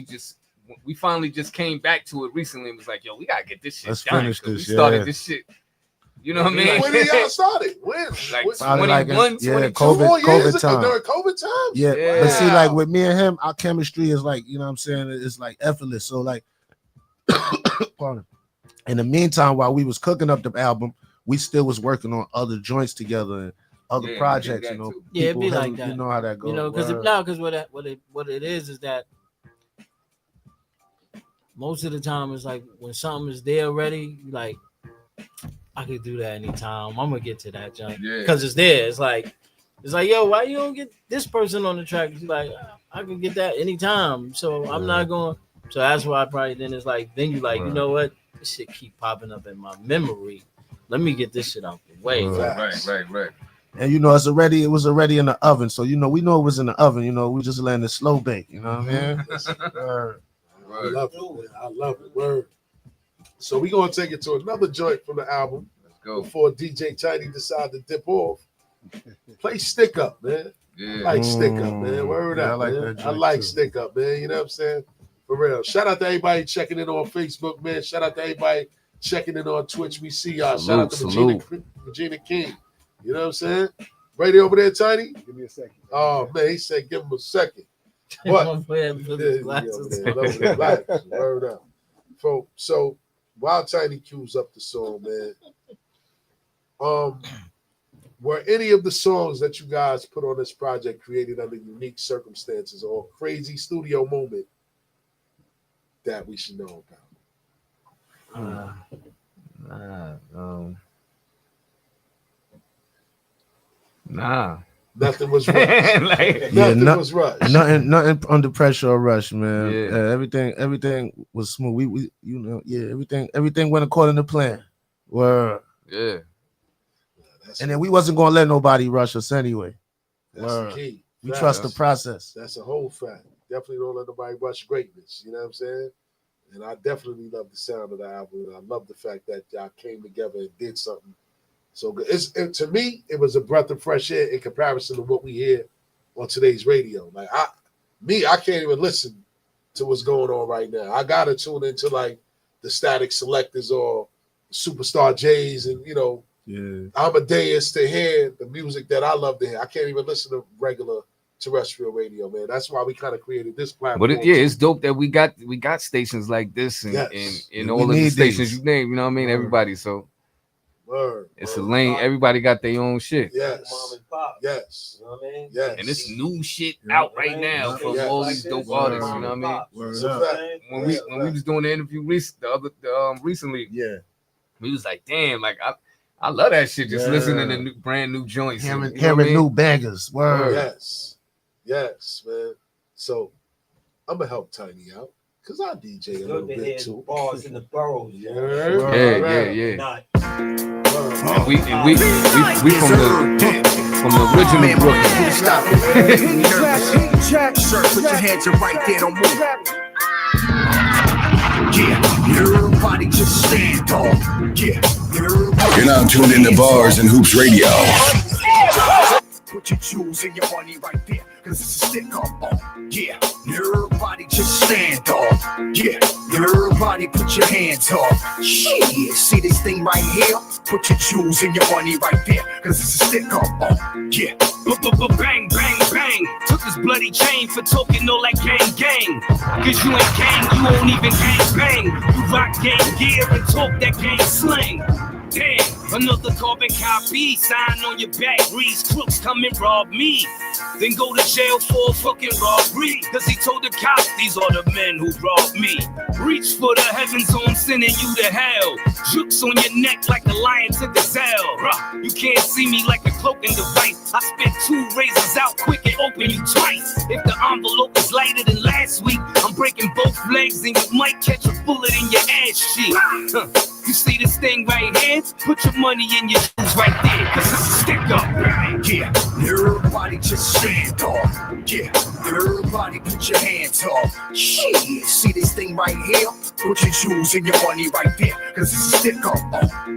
we finally just came back to it recently and was like, yo, we gotta get this shit Let's done. finish 'Cause this, we started yeah. this shit. You know what I mean? When did y'all started? When? Like What- Probably like 21, yeah, 22. 2 more COVID years ago, time. during COVID time? Yeah, but see, like with me and him, our chemistry is like, you know what I'm saying, it's like effortless. So like, pardon. In the meantime, while we was cooking up the album, we still was working on other joints together and other Yeah, we projects. did that You know, too. Yeah, it'd be people like have- that. You know how that goes. You know, because what it is that most of the time it's like when something is there already, like I could do that anytime. I'm gonna get to that junk because it's there. It's like, yo, why you don't get this person on the track? It's like I can get that anytime. So I'm not going. So that's why I probably then it's like then you like you know what, this shit keep popping up in my memory. Let me get this shit out the way. Right. And you know, it was already in the oven. So you know, we know it was in the oven. You know, we just letting it slow bake. You know what I mean? I love it, man. I love it. Word. So we gonna take it to another joint from the album. Let's go. Before DJ Tiny decide to dip off. Play Stick Up, man. Yeah. I like Stick Up, man. Word Yeah, up, I like man. that I joint, like too. Stick Up, man. You know what I'm saying? For real. Shout out to everybody checking in on Facebook, man. Shout out to everybody checking in on Twitch. We see y'all. Shout out to Regina King. You know what I'm saying? Right over there, Tiny. Give me a second. Oh man, he said give him a second. What? Word up. So while Tiny cues up the song, man, were any of the songs that you guys put on this project created under unique circumstances or crazy studio moment that we should know about? Nah. Nothing was rushed. Nothing was rushed. Nothing under pressure or rush, man. Yeah. Everything was smooth. We you know, everything went according to plan. Word. Yeah. And then we wasn't gonna let nobody rush us anyway. That's the key. We trust the process. That's a whole fact. Definitely don't let nobody rush greatness. You know what I'm saying? And I definitely love the sound of the album. And I love the fact that y'all came together and did something so good. To me, it was a breath of fresh air in comparison to what we hear on today's radio. Like I can't even listen to what's going on right now. I gotta tune into like the Static Selectors or Superstar J's and Amadeus to hear the music that I love to hear. I can't even listen to regular terrestrial radio, man. That's why we kind of created this platform. But it's dope that we got stations like this and all of the stations you name, you know what I mean? Everybody. So it's a lane. Everybody got their own shit. Yes. Yes. You know what I mean? Yes. And it's new shit out right now from all these dope artists. You know what I mean? When we was doing the interview recently, we was like, damn, like I love that shit. Just listening to brand new joints, hearing new bangers. Word. Yes, man. So I'm gonna help Tiny out because I DJ a little bit too. Bars in the boroughs. Yeah. And we from the original Brooklyn. Sir, put your hands in right there, don't move. Yeah, everybody just stand tall. Yeah, You're now tuned into Bars and Hoops Radio. Put your jewels and your money right there, cause it's a stick up on. Yeah, everybody just stand tall. Yeah, everybody put your hands up. Shit, see this thing right here? Put your jewels and your money right there, cause it's a stick up on. Yeah. Bang, bang, bang. Took his bloody chain for talking all that gang. Cause you ain't gang, you won't even gang bang. You rock gang gear and talk that gang slang. Damn, another carbon copy. Sign on your back, reads crooks come and rob me. Then go to jail for a fucking robbery. Cause he told the cops these are the men who robbed me. Reach for the heavens, so I'm sending you to hell. Jukes on your neck like a lion to gazelle. You can't see me like a cloaking device. I spit 2 razors out quick and open you twice. If the envelope is lighter than last week, I'm breaking both legs and you might catch a bullet in your ass cheek. You see this thing right here? Put your money in your shoes right there, cause it's a stick up. Yeah, everybody just stand off. Yeah, everybody put your hands off. Shit, see this thing right here? Put your jewels and your money right there, cause it's a stick up.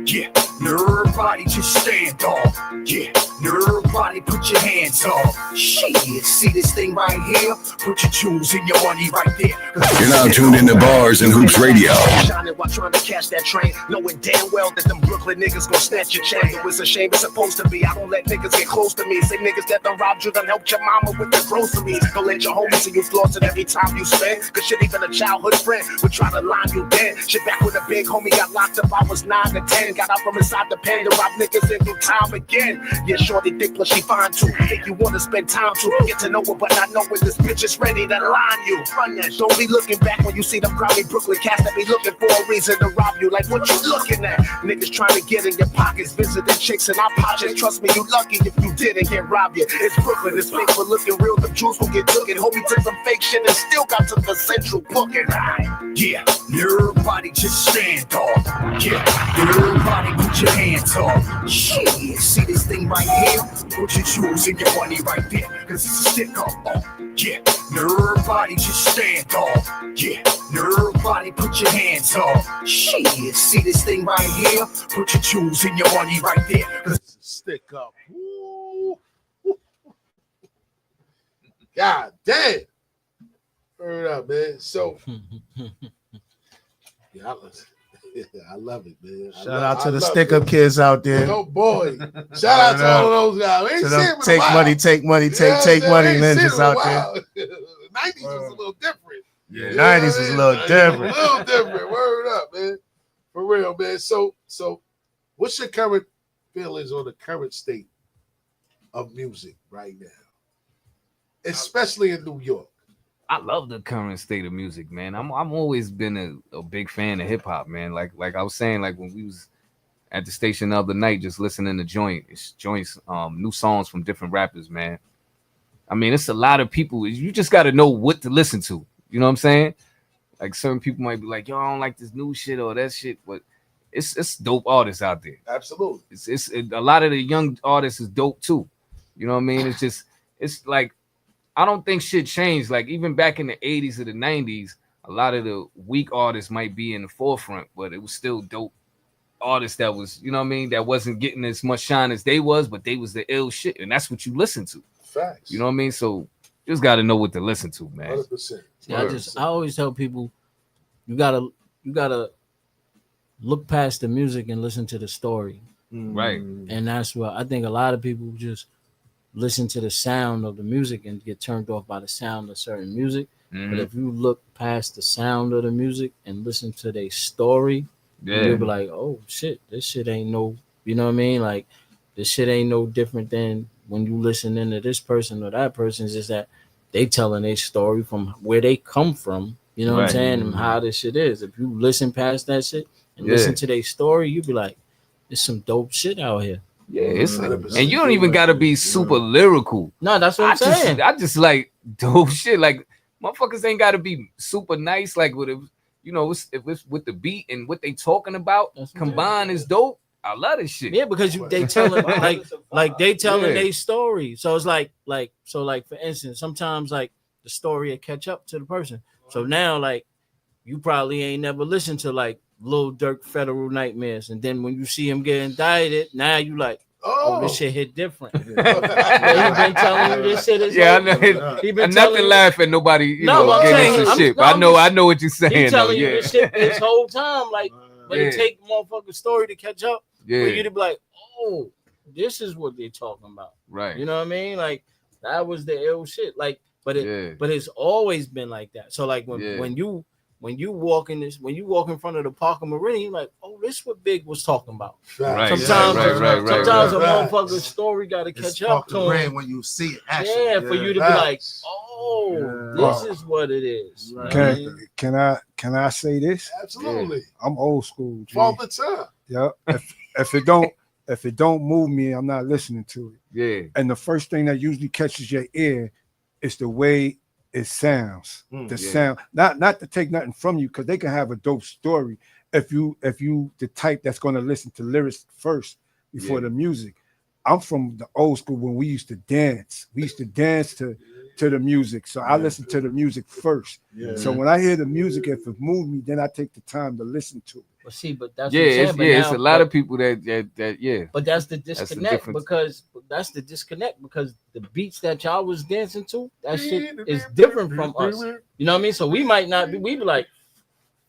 Yeah, everybody just stand off. Yeah, everybody put your hands off. Shit, see this thing right here? Put your jewels and your money right there. You're now tuned into Bars and Hoops Radio. Shining while trying to catch that train, knowing damn well that them Brooklyn niggas gon' snatch your chain. It was a shame, it's supposed to be. I don't let niggas get close to me. Say niggas that done robbed you, done helped your mama with the groceries. Don't let your homies see you flossing every time you spend. Cause shit, even a childhood friend would try to line you dead. Shit, back when a big homie got locked up, I was 9 to 10. Got out from inside the pen to rob niggas and do time again. Yeah, shorty thick, plus she fine too. Think you wanna spend time to get to know her, but not know when this bitch is ready to line you. Don't be looking back when you see them crowdy Brooklyn cats that be looking for a reason to rob you. Like what you looking at? Niggas trying to get in your pockets, visiting chicks in our pockets. Trust me, you lucky if you didn't get robbed yet. It's Brooklyn, it's fake for looking real. The Jews will get took it. Homie took some fake shit and still got to the central booking. Yeah, everybody just stand off. Yeah, everybody put your hands off. Shit, see this thing right here? Put your jewels and your money right there, cause it's a stick up. Yeah, everybody just stand off. Yeah, everybody put your hands off. Shit, see this thing right here? Put your jewels and your money right there, cause it's a stick up. Ooh. God damn. Word up, man. So, yeah, I love it, man. Shout out to the stick up kids out there. Oh boy. Shout out to all of those guys. We ain't To seen them them in a take while. money, take money, take money ninjas out there. 90s was a little different. Yeah, 90s was a little different. A little different. Word up, man. For real, man. So what's your current feelings on the current state of music right now? Especially in New York. I love the current state of music, man. I'm always been a big fan of hip hop, man. Like I was saying, like when we was at the station the other night, just listening to joints, new songs from different rappers, man. I mean, it's a lot of people. You just got to know what to listen to. You know what I'm saying? Like certain people might be like, yo, I don't like this new shit or that shit, but it's dope artists out there. Absolutely. It's a lot of the young artists is dope too. You know what I mean? It's like, I don't think shit changed. Like even back in the 80s or the 90s, a lot of the weak artists might be in the forefront, but it was still dope artists that was, you know what I mean, that wasn't getting as much shine as they was, but they was the ill shit, and that's what you listen to. Facts. You know what I mean? So you just got to know what to listen to, man. 100%. See, I always tell people, you gotta look past the music and listen to the story. Right. And that's what I think a lot of people just listen to the sound of the music and get turned off by the sound of certain music. But if you look past the sound of the music and listen to their story, you'll be like, oh shit, this shit ain't no, you know what I mean? Like this shit ain't no different than when you listen into this person or that person. It's just that they telling their story from where they come from, you know what I'm saying, and how this shit is. If you listen past that shit and listen to their story, you be like, there's some dope shit out here. Yeah, it's and you don't even gotta be super lyrical. No, that's what I'm saying. I just like dope shit. Like motherfuckers ain't gotta be super nice. Like with if it's with the beat and what they talking about combined is dope. I love this shit. Yeah, because they telling like they telling their story. So it's like for instance, sometimes like the story will catch up to the person. So now like you probably ain't never listened to like Lil Durk Federal Nightmares, and then when you see him get indicted, now you like, oh, this shit hit different. He been telling you this shit is I know. He been nothing laugh at nobody, you know, getting some shit. But I know what you're saying. He telling you this shit this whole time, like, but it take motherfucking story to catch up. For you to be like, oh, this is what they're talking about. Right. You know what I mean? Like that was the ill shit. Like, but it's always been like that. So like when you walk in front of the Parker Marine, you're like, oh, this is what Big was talking about. Right. Sometimes a motherfucker's story got to catch up to him when you see it. Actually. For you to be like, oh, this is what it is. Right? Can I say this? Absolutely. I'm old school. G. All the time. Yeah. If it don't move me, I'm not listening to it. Yeah. And the first thing that usually catches your ear is the way it sounds. Sound, not to take nothing from you, because they can have a dope story if you the type that's going to listen to lyrics first before the music. I'm from the old school when we used to dance. We used to dance to the music. So I listen to the music first. Yeah. So when I hear the music, if it moves me, then I take the time to listen to it. Well, see, but that's Yeah, what I'm saying. it's, But yeah, now, it's a lot of people that yeah. But that's the That's the disconnect difference. because that's the disconnect because the beats that y'all was dancing to, that shit is different from us. You know what I mean? So we might not be. We be like,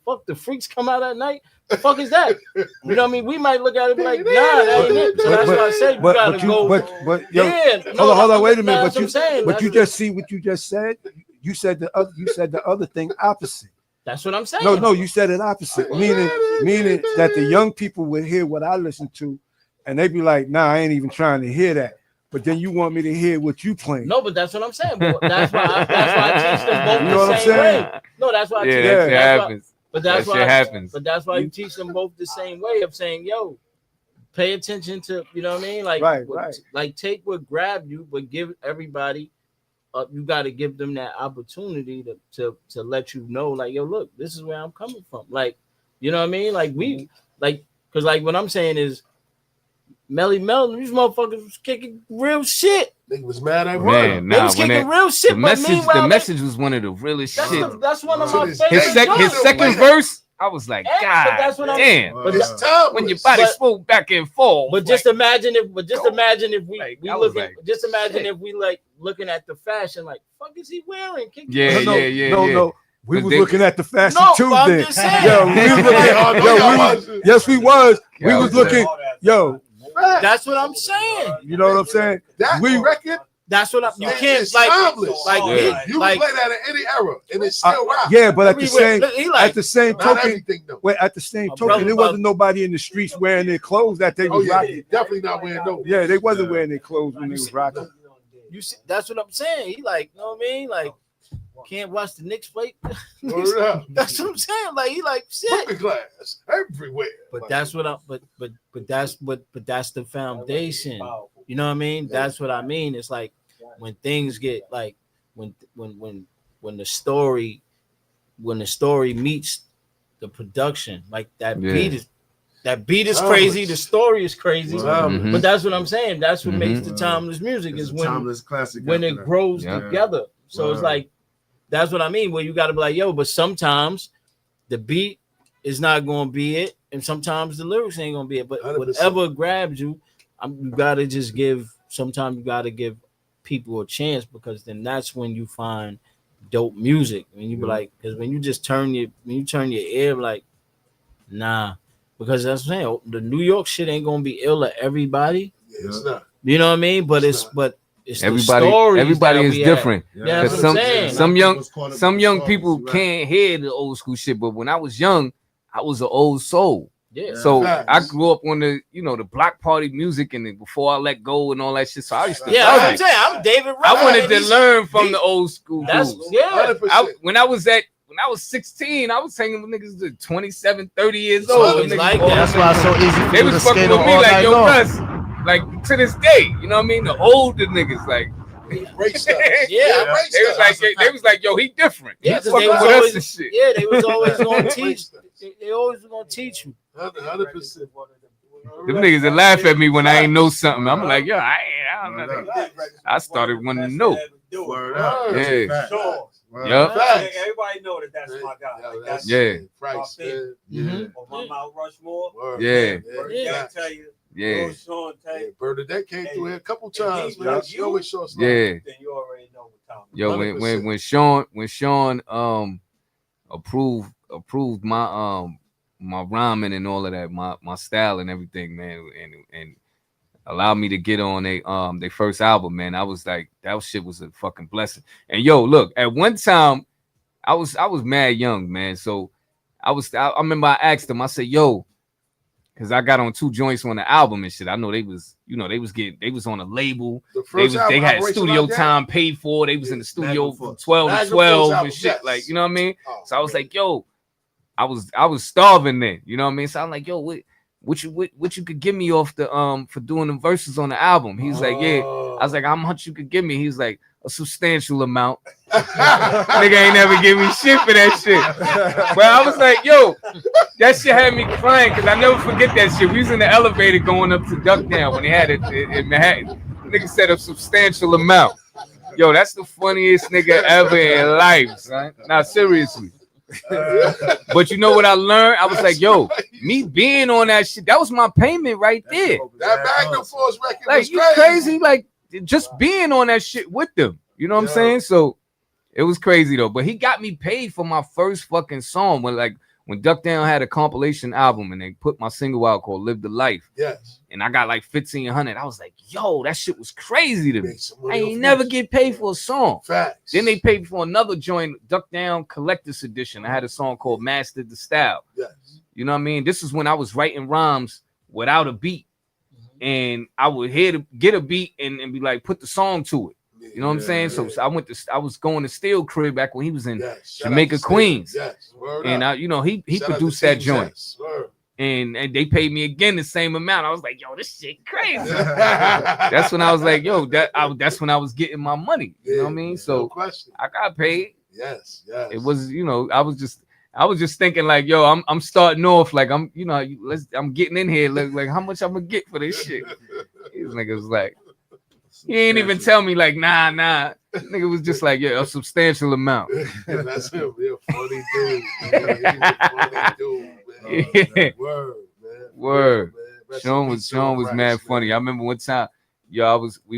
"Fuck, the freaks come out at night." The fuck is that? You know what I mean? We might look at it like, "Nah, that ain't it." So that's why I said you gotta go. But yo, Yeah, hold on, wait a minute. that's what I'm saying. But you just see what you just said. You said the other thing opposite. That's what I'm saying. No, you said it opposite. Meaning that the young people would hear what I listen to, and they be like, "Nah, I ain't even trying to hear that." But then you want me to hear what you playing. No, but that's what I'm saying. But that's why I teach them both You know what the I'm same saying? way. No, that's why I Yeah, teach that them. shit That's happens. But that's That why shit happens. But that's why you teach them both the same way of saying, "Yo, pay attention to," you know what I mean? Like, Right. Like take what grabbed you, but give everybody. You got to give them that opportunity to let you know, like, yo, look, this is where I'm coming from. Like, you know what I mean? Like because like what I'm saying is, Melly Mel, these motherfuckers was kicking real shit. They was mad at Man, They was kicking real shit. The message was one of the realest shit. That's one of my favorite. His second verse, I was like, But God that's what I'm- damn. but It's that- time when your body but- spoke back and forth. But just imagine if we I was looking. like, Just imagine if we like looking at the fashion, like, fuck is he wearing? Yeah. No. We was looking at the fashion No, too but I'm then. just saying. Yo, we was looking. Yes, we was. We was looking. Yo, That's what I'm saying. you know what I'm saying? That record. That's what you can't It's like. timeless. Like, You can like play that in any era, and it's still rock. Yeah, but at the Everywhere. same He like- at the same Not token, everything, though. wait, at the same token, brother there wasn't nobody in the streets wearing their clothes that they Oh was yeah, rocking. definitely not wearing no. Yeah, they wasn't wearing their clothes when they was rocking. you see, that's what I'm saying. He like, you know what I mean? Like, can't watch the Knicks play. Word up. That's what I'm saying. Like, he like shit. Looking glass everywhere. But that's what I but that's the foundation. You know what I mean? That's what I mean. It's like when things get like when the story meets the production, like that beat is crazy, the story is crazy. Mhm. But that's what I'm saying. That's what makes the Mhm. timeless music is when Timeless classic. when after it that. grows Yeah. together. So it's like that's what I mean. Where you got to be like, yo, but sometimes the beat is not going to be it, and sometimes the lyrics ain't going to be it. But 100%. whatever grabs you, you got to just give. Sometimes you got to give people a chance because then that's when you find dope music. When you be like, because when you just turn your ear like, nah, because that's what I'm saying. The New York shit ain't going to be ill to everybody. Yeah, it's not. You know what I mean? But it's Everybody is different. Yeah, that's what Because I'm saying. some young people can't hear the old school shit. But when I was young, I was an old soul. Yeah. So Facts. I grew up on the the block party music and then before I let go and all that shit. So I used to Yeah, love I'm it. saying I'm David. I Ruffin. wanted to learn from the old school That's dudes. yeah. When I was 16, I was hanging with niggas that 27, 30 years So old. it's Niggas like all- that. That's why it's so easy for They you was to fucking skate with on me all like, night yo, long. Russ, like to this day, you know what I mean? The older niggas, like, Break stuff. Yeah. they was like, yo, he different. Yeah, He because fucking they was with us always and shit. yeah, they was always gonna teach. They always gonna teach you. 100%. Them niggas that laugh at me when I ain't know something. I'm like, yo, I don't know. I started wanting to know. Word up. Yeah. Facts. Word Yeah. up. Facts. Everybody know that's my guy. Yo, Like, that's Yeah. Price, man. Mhm. on my Mount Rushmore. Word, Yeah. man. Yeah, I Facts. tell you. Yeah. Sean Yeah, Tate. Bernadette came through here a couple If he times, man. was She you, always shows love. Yeah. Then you already know what time. Yo, 100%. when Sean approved my my rhyming and all of that, my style and everything, man, and allowed me to get on they first album, man. I was like, that shit was a fucking blessing. And yo, look, at one time I was mad young, man. So I remember I asked them, I said, yo, because I got on 2 joints on the album and shit. I know they was on a label. The They first album, had Operation studio Lockdown? time paid for. They was in the studio Magnum from Force. 12 to Magnum 12 Force and album, shit. yes. Like, you know what I mean? Oh, So I was man. like, yo, I was starving then. You know what I mean? So I'm like, yo, what you could give me off the for doing the verses on the album? He's like, yeah. I was like, how much you could give me? He's like, a substantial amount. Nigga ain't never give me shit for that shit. But I was like, yo, that shit had me crying because I never forget that shit. We was in the elevator going up to Duckdown when they had it in Manhattan. Nigga said a substantial amount. Yo, that's the funniest nigga ever in life, son. Now, seriously. But you know what I learned? I was like, yo, me being on that shit, that was my payment right there. That Magnum Force record Like, was you crazy. crazy? Like, just being on that shit with them. You know what I'm saying? So it was crazy though. But he got me paid for my first fucking song when Duck Down had a compilation album and they put my single out called Live the Life. Yes. And I got like 1,500. I was like, yo, that shit was crazy to me. I ain't never get paid for a song. Facts. Then they paid me for another joint, Duck Down Collector's Edition. I had a song called Mastered the Style. Yes. You know what I mean? This is when I was writing rhymes without a beat. And I would get a beat and be like, put the song to it. You know what I'm saying? So I was going to Steel Crib back when he was in Jamaica, Queens. Yes. And he produced that joint. And they paid me again the same amount. I was like, yo, this shit crazy. That's when I was like, yo, that's when I was getting my money. You know what I mean? So I got paid. Yes. It was, I was just thinking like, yo, I'm starting off like I'm getting in here like how much I'm gonna get for this shit. These niggas like, he ain't even tell me like nah. Nigga was just like, yeah, a substantial amount. That's him. He a funny dude. Man. He's a funny dude, man. Yeah. Word, man. Word. Man. Sean was mad funny. I remember one time, we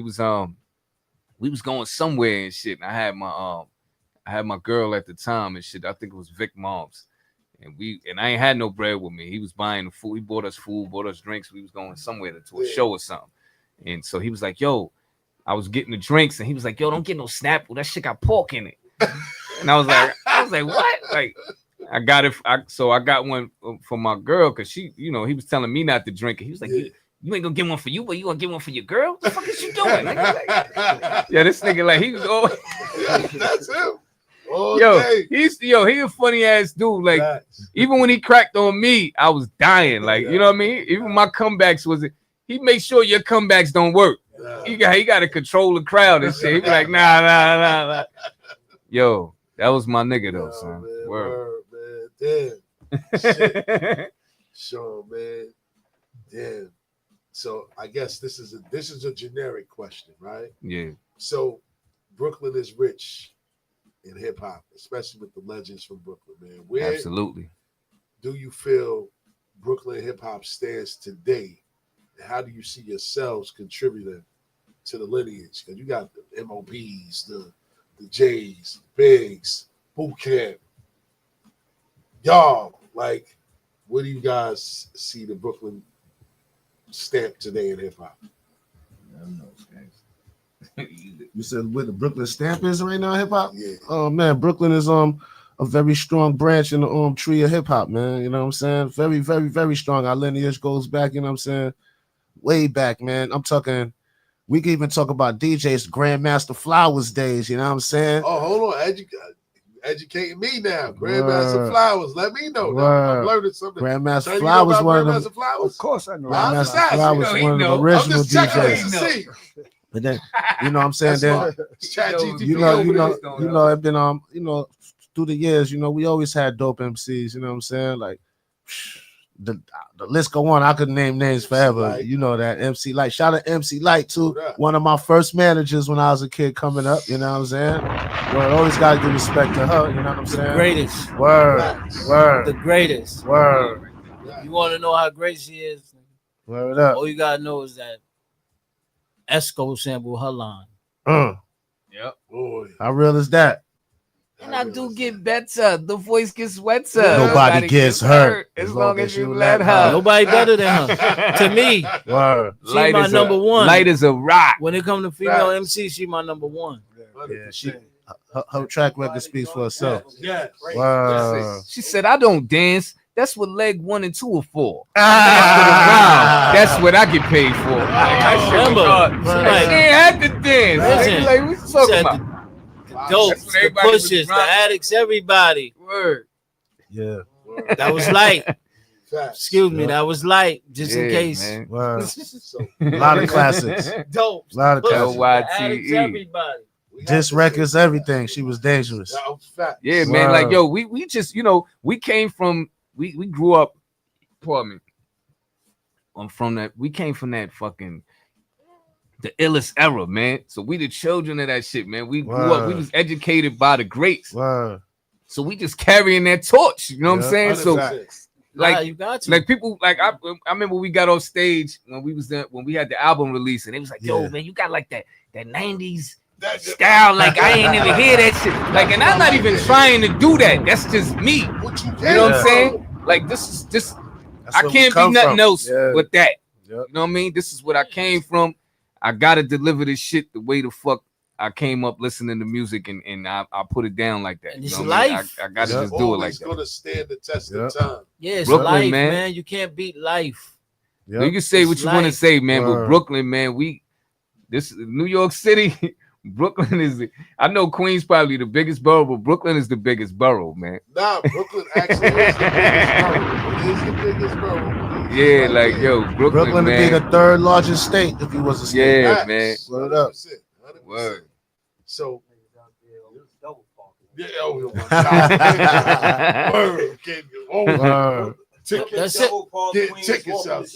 was going somewhere and shit. And I had my girl at the time and shit. I think it was Vic Mom's. And I ain't had no bread with me. He was buying the food. He bought us food, bought us drinks. We was going somewhere to a show or something. And so he was like, yo, I was getting the drinks, and he was like, yo, don't get no Snapple. That shit got pork in it. And I was like, what? Like, I got it. So I got one for my girl because she, he was telling me not to drink it. He was like, you ain't gonna get one for you, but you gonna get one for your girl? What the fuck is you doing? Yeah, this nigga, like, he was always. That's him. He a funny ass dude. Like, even when he cracked on me, I was dying. Like, you know what I mean? Even my comebacks he made sure your comebacks don't work. He got to control the crowd and shit. He be like, nah. Yo, that was my nigga though, son. Man, Word, man. Damn. Shit. Sure, man. Damn. So I guess this is a generic question, right? Yeah. So Brooklyn is rich in hip hop, especially with the legends from Brooklyn, man. Where absolutely do you feel Brooklyn hip hop stands today? And how do you see yourselves contributing to the lineage? Because you got the MOBs, the J's, Bigs, Boot Camp. Y'all, like, where do you guys see the Brooklyn stamp today in hip hop? I don't know. You said where the Brooklyn stamp is right now, hip hop? Yeah. Oh man, Brooklyn is a very strong branch in the tree of hip hop, man. You know what I'm saying? Very, very, very strong. Our lineage goes back, you know what I'm saying? Way back, man. I'm talking, we can even talk about DJs, Grandmaster Flowers days, you know what I'm saying? Oh, hold on. Educating me now. Grandmaster Flowers. Let me know. I'm learning something. Grandmaster Flowers, one of them. Of course I know. Grandmaster Flowers, one of the original DJs. But then, you know what I'm saying? Then, you know, I've been through the years, we always had dope MCs, you know what I'm saying? Like, the list go on. I could name names forever. You know that MC Light. Shout out MC Light too. One of my first managers when I was a kid coming up. You know what I'm saying? Word. Always gotta give respect to her. You know what I'm saying? Greatest. Word. The greatest. Word. You want to know how great she is? Word up. All you gotta know is that Esco sample her line. Yep. Boy. How real is that? And I do get better. The voice gets wetter. Nobody gets hurt as long as you let her. Nobody better than her. To me, word. She's my number one. Light as a rock. When it comes to female MC, she's my number one. Yeah, her track record speaks for herself. Yes. Wow. She said, I don't dance. That's what leg 1 and 2 are for. That's what I get paid for. She ain't had to dance. Like, what you talking about? Dopes, the pushes, the addicts, everybody. Word. Yeah. That was light. Excuse me, that was light, just in case. A lot of classics. Dope. A lot of classics. The addicts, everybody. Disc records, everything. She was dangerous. Yeah, man. Like, yo, we just, we came from, we grew up, pardon me. We came from that fucking the illest era, man. So we the children of that shit, man. We grew up, we was educated by the greats. So we just carrying that torch, you know what I'm saying? 100%. So Like, you got to. like people, like I remember we got on stage when we had the album release, and it was like, yo, man, you got like that 90s style. Like I ain't even hear that shit. Like, and I'm not even trying to do that. That's just me. You know what I'm saying? Like this is just I can't be nothing else but that. You know what I mean? This is what I came from. I gotta deliver this shit the way the fuck I came up listening to music, and I put it down like that. It's you know what I mean? life. I gotta just do it like It's that. gonna stand the test of time. Yeah, it's Brooklyn, life, man. man. You can't beat life. You can say what you want to say, man, but Brooklyn, man, this New York City, Brooklyn is. I know Queens probably the biggest borough, but Brooklyn is the biggest borough, man. Nah, Brooklyn actually is the biggest borough. It is the biggest borough. Yeah, like yo, Brooklyn would man. be the third largest state if he was a state. Yeah, man. Word up. 100%. Word. So, yeah, oh my God. Word. Word. That's it. Get tickets out.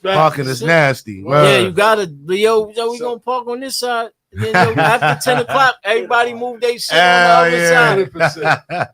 Parking is nasty. Yeah, Word. you gotta. Yo, we gonna park on this side. Then, yo, after 10 o'clock, everybody move their shit on the other side. 100%.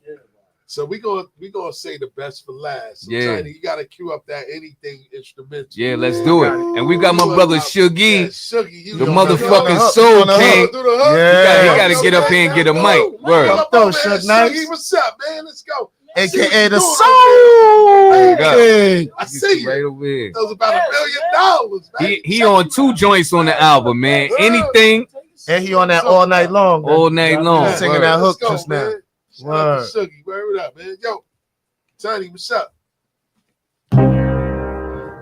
So we gonna say the best for last. So Yeah. Tiny, you gotta cue up that anything instrumental. Yeah, let's do it. And we got my brother Shuggy, Shuggy, the motherfucking soul king. Yeah. He gotta get up here and get a mic. Word. Shug Knight. Shuggy, what's up, man? Let's go. AKA the Soul God. King. I see you. Right over here. That was about $1 million, man. He on 2 joints on the album, man. Anything. And he on that all night long. All night long. He singing Word. that hook Let's go, just now. man. Shout out to Shuggy. Word up, man. Yo, Tiny, what's up?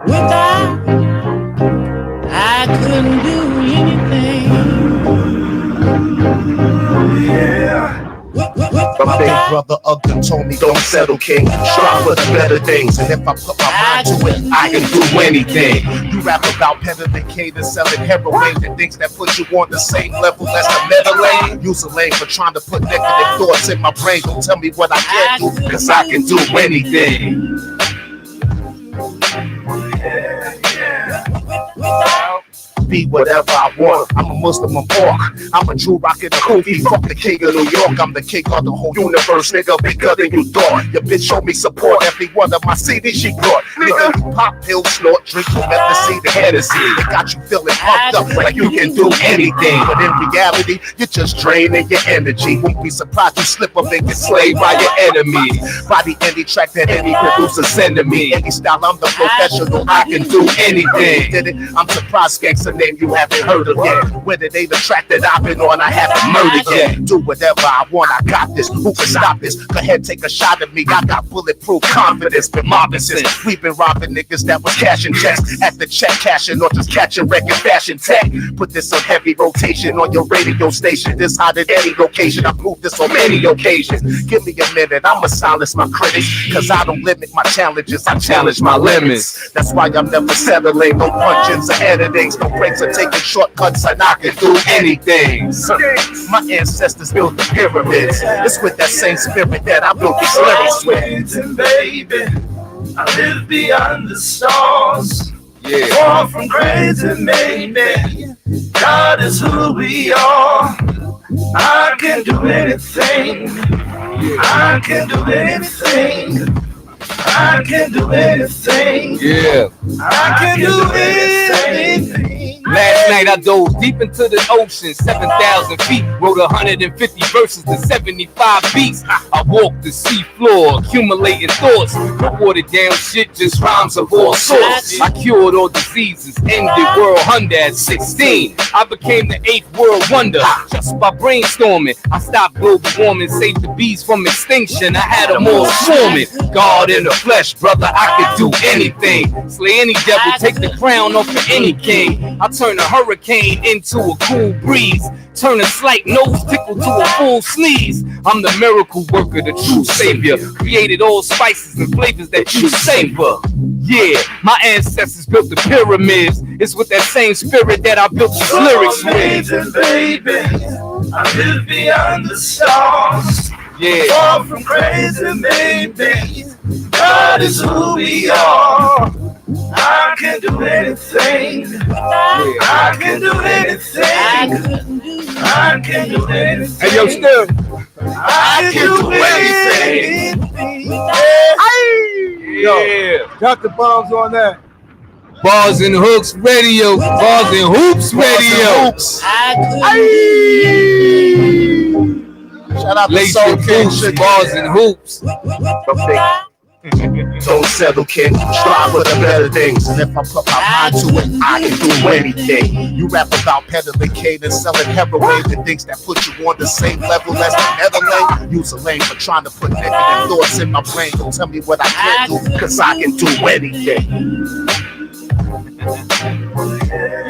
Without, I couldn't do anything. Yeah. My big brother Ugly told me don't settle, king. Strive for the better things. And if I put my mind to it, I can do anything. You rap about peddling cadence, selling heroin, and things that put you on the same level as the middle lane. Use a lane for trying to put negative thoughts in my brain. Don't tell me what I can't do, cause I can do anything. Be whatever I want. I'm a Muslim of pork. I'm a Jew rocking a hoopy. Fuck the king of New York. I'm the king of the whole universe, nigga. Bigger than you thought. Your bitch showed me support. Every one of my CDs she brought. Nigga, you pop pills, snort, drink, you never see the Hennessy. It got you feeling pumped up like you can do anything. But in reality, you're just draining your energy. Won't be surprised you slip up and get slayed by your enemies. Body any track that any producer send to me. Any style, I'm the professional. I can do anything. Did it? I'm surprised gangsta name you haven't heard of yet. Whether they the track that I've been on, I haven't murdered yet. Do whatever I want, I got this. Who can stop this? Go ahead, take a shot at me. I got bulletproof confidence. Been mobbing since we've been robbing niggas that was cashing checks at the check cashing or just catching record fashion tech. Put this on heavy rotation on your radio station. This hot at any location. I proved this on many occasions. Give me a minute, I'ma silence my critics. Cause I don't limit my challenges, I challenge my limits. That's why I'm never settling. No punches or editings, no breaks or taking shortcuts, and I can do anything. My ancestors built the pyramids. It's with that same spirit that I built these lyrics with. Baby, I live beyond the stars. Yeah. Far from crazy, maybe. God is who we are. I can do anything. I can do anything. I can do anything. Yeah. I can do anything. Last night I dove deep into the ocean, 7,000 feet, wrote 150 verses to 75 beats. I walked the sea floor, accumulating thoughts, no watered down shit, just rhymes of all sorts. I cured all diseases, ended world hunger at 16. I became the 8th world wonder, just by brainstorming. I stopped global warming, saved the bees from extinction. I had them all swarming. God in the flesh, brother, I could do anything. Slay any devil, take the crown off of any king. I turn a hurricane into a cool breeze. Turn a slight nose tickle to a full sneeze. I'm the miracle worker, the true savior. Created all spices and flavors that you savor. Yeah, my ancestors built the pyramids. It's with that same spirit that I built these lyrics with. Baby, I live beyond the stars. Yeah. Far from crazy, baby. God is who we are. I can do anything. I can do anything. I can do anything. Hey, yo, still. I can do anything. Yo, drop the bombs on that. Bars and Hooks Radio. Bars and Hoops Radio. Shout out to Lace Soul and King. Hoops, Bars and Hoops. Don't settle, kid. Strive for the better things. And if I put my mind to it, I can do anything. You rap about peddling cane and selling heroin, the things that put you on the same level as the Netherlands. Use a lane for trying to put negative thoughts in my brain. Don't tell me what I can't do, cause I can do anything.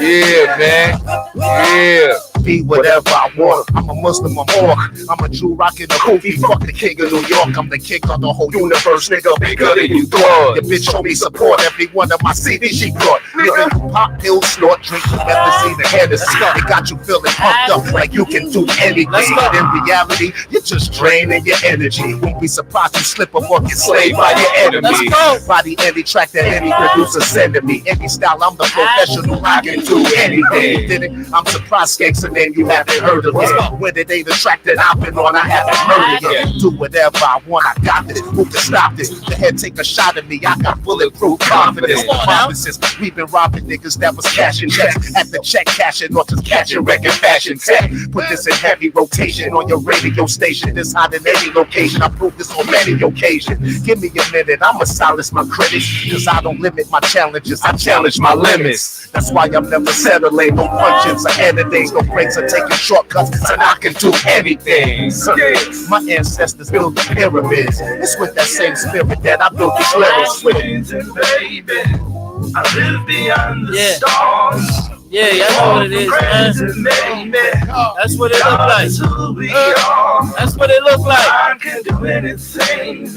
Yeah, man. Yeah. Be whatever I want. I'm a Muslim, I'm Orc. I'm a Jew rocking a Kofi. Fuck the king of New York. I'm the king of the whole universe, nigga. Bigger than you thought. Your bitch show me support. Every one of my CDs she brought. Nigga, you pop pills, snort, drink, methazine, and Hennessy. It got you feeling pumped up like you can do anything. But in reality, you're just draining your energy. Won't be surprised you slip up or get slayed by your enemy. Body any track that any producer send to me. Any style, I'm the professional. I can do anything. Did it? I'm surprised, gangster, name you haven't heard of it. When it ain't a track that I've been on, I haven't heard of it. Do whatever I want, I got this. Who can stop this? The head take a shot at me, I got bulletproof confidence. Promises, we've been robbing niggas that was cashing checks. At the check cashing or just catching wrecking fashion tech. Put this in heavy rotation on your radio station. This hot in any location, I prove this on many occasions. Give me a minute, I'ma silence my critics. Cause I don't limit my challenges, I challenge my limits. That's why I'm never settling. No punches or editing, no breaks or taking shortcuts. And I can do anything. My ancestors built the pyramids. It's with that same spirit that I built these lyrics with. Baby, I live beyond the stars. Yeah, that's what it is, man. That's what it look like. That's what it look like. I can do anything.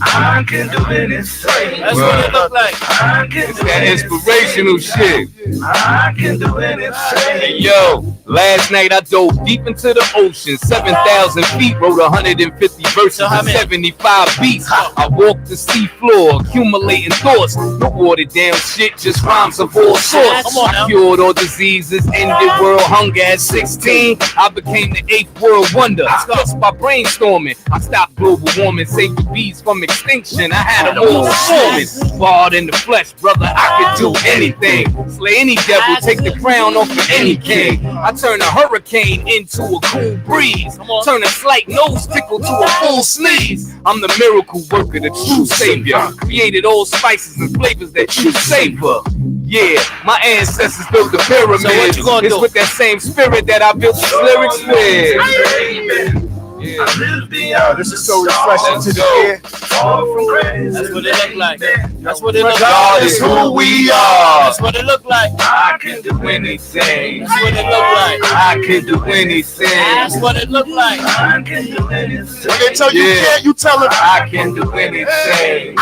I can do anything. That's what it look like. I can do That inspirational shit. I can do anything. Hey, yo, last night I dove deep into the ocean. 7,000 feet, wrote 150 verses and 75 beats. I walked the sea floor, accumulating thoughts. No watered down shit, just rhymes of all sorts. I cured all diseases, ended world hunger at 16. I became the 8th world wonder. Just by brainstorming, I stopped global warming, saved the bees from extinction. I had them all performing. Barred in the flesh, brother, I could do anything. Slay any devil, take the crown off of any king. I turn a hurricane into a cool breeze. Turn a slight nose tickle to a full sneeze. I'm the miracle worker, the true savior. Created all spices and flavors that you savor. Yeah, my ancestors built the pyramids. So what you gonna it's do? with that same spirit that I built these lyrics with. Yeah. This is so refreshing to the ear. That's what it look like. That's what it look like. God is who we are. That's what it look like. I can do anything. That's what it look like. I can do anything. That's what it look like. I can do anything. When they tell you Yeah. can't, you tell them I can do anything.